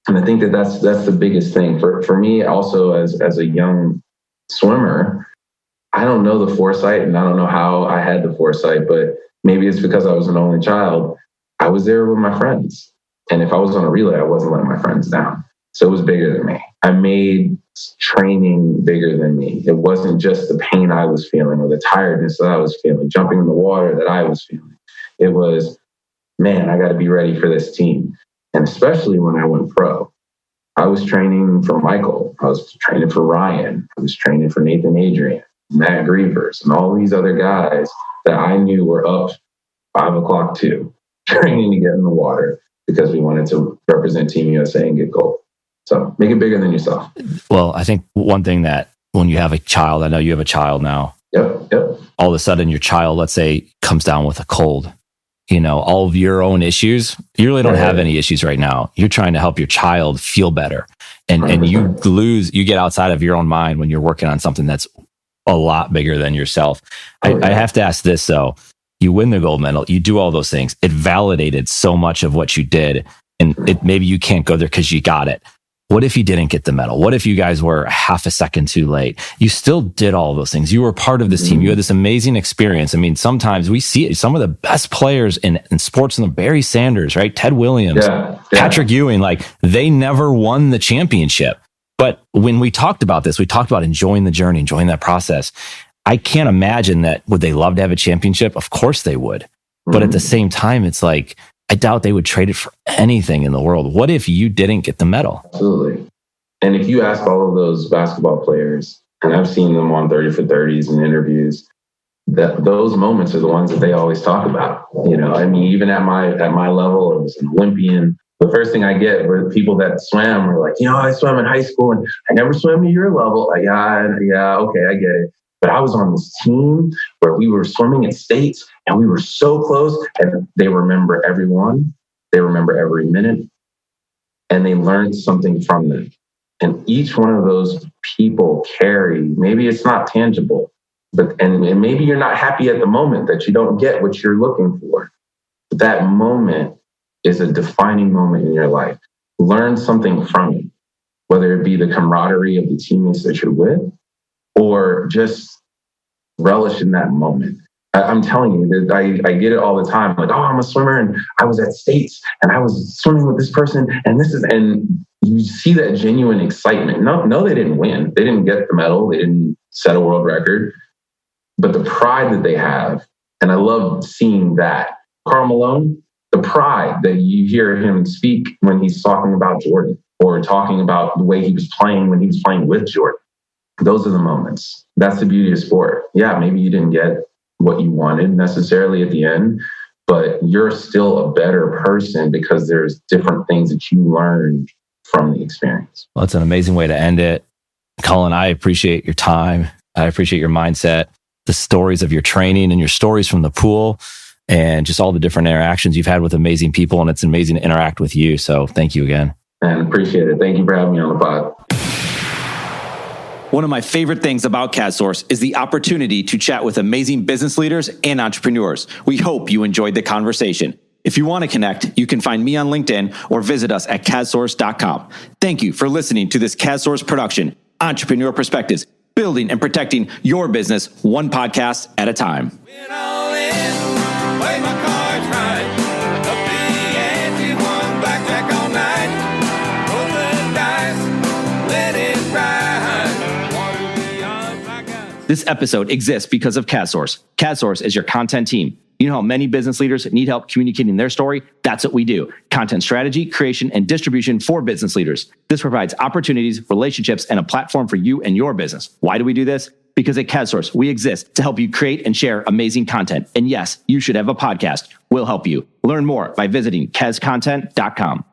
And I think that's the biggest thing. For me, also as a young swimmer, I don't know the foresight, and I don't know how I had the foresight, but maybe it's because I was an only child. I was there with my friends. And if I was on a relay, I wasn't letting my friends down. So it was bigger than me. I made training bigger than me. It wasn't just the pain I was feeling or the tiredness that I was feeling, jumping in the water that I was feeling. It was, man, I got to be ready for this team. And especially when I went pro, I was training for Michael. I was training for Ryan. I was training for Nathan Adrian, Matt Grievers, and all these other guys that I knew were up 5 o'clock too, training to get in the water because we wanted to represent Team USA and get gold. So make it bigger than yourself. Well, I think one thing that when you have a child, I know you have a child now. Yep. All of a sudden your child, let's say, comes down with a cold. All of your own issues, you really don't have any issues right now. You're trying to help your child feel better. And you get outside of your own mind when you're working on something that's a lot bigger than yourself. I have to ask this though. You win the gold medal, you do all those things. It validated so much of what you did. And maybe you can't go there because you got it. What if you didn't get the medal? What if you guys were half a second too late? You still did all those things. You were part of this team. You had this amazing experience. I mean, sometimes we see it. Some of the best players in sports, Barry Sanders, right? Ted Williams, Patrick Ewing, they never won the championship. But when we talked about this, we talked about enjoying the journey, enjoying that process. I can't imagine that. Would they love to have a championship? Of course they would. But at the same time, it's I doubt they would trade it for anything in the world. What if you didn't get the medal? Absolutely. And if you ask all of those basketball players, and I've seen them on 30 for 30s and interviews, that those moments are the ones that they always talk about. Even at my level, I was an Olympian. The first thing I get were people that swam were like, I swam in high school and I never swam to your level. Okay, I get it. But I was on this team where we were swimming in states and we were so close, and they remember everyone. They remember every minute, and they learned something from them. And each one of those people carry, maybe it's not tangible, and maybe you're not happy at the moment that you don't get what you're looking for. But that moment is a defining moment in your life. Learn something from it, whether it be the camaraderie of the teammates that you're with, or just relish in that moment. I'm telling you that I get it all the time. I'm a swimmer and I was at States and I was swimming with this person and you see that genuine excitement. No, they didn't win. They didn't get the medal. They didn't set a world record, but the pride that they have. And I love seeing that. Karl Malone, the pride that you hear him speak when he's talking about Jordan or talking about the way he was playing when he was playing with Jordan. Those are the moments. That's the beauty of sport. Yeah, maybe you didn't get what you wanted necessarily at the end, but you're still a better person because there's different things that you learned from the experience. Well, it's an amazing way to end it. Cullen, I appreciate your time. I appreciate your mindset, the stories of your training and your stories from the pool, and just all the different interactions you've had with amazing people. And it's amazing to interact with you. So thank you again. And appreciate it. Thank you for having me on the pod. One of my favorite things about CADSource is the opportunity to chat with amazing business leaders and entrepreneurs. We hope you enjoyed the conversation. If you want to connect, you can find me on LinkedIn or visit us at cadsource.com. Thank you for listening to this CADSource production, Entrepreneur Perspectives, building and protecting your business one podcast at a time. This episode exists because of CADSource. CADSource is your content team. You know how many business leaders need help communicating their story? That's what we do. Content strategy, creation, and distribution for business leaders. This provides opportunities, relationships, and a platform for you and your business. Why do we do this? Because at CADSource, we exist to help you create and share amazing content. And yes, you should have a podcast. We'll help you. Learn more by visiting cadscontent.com.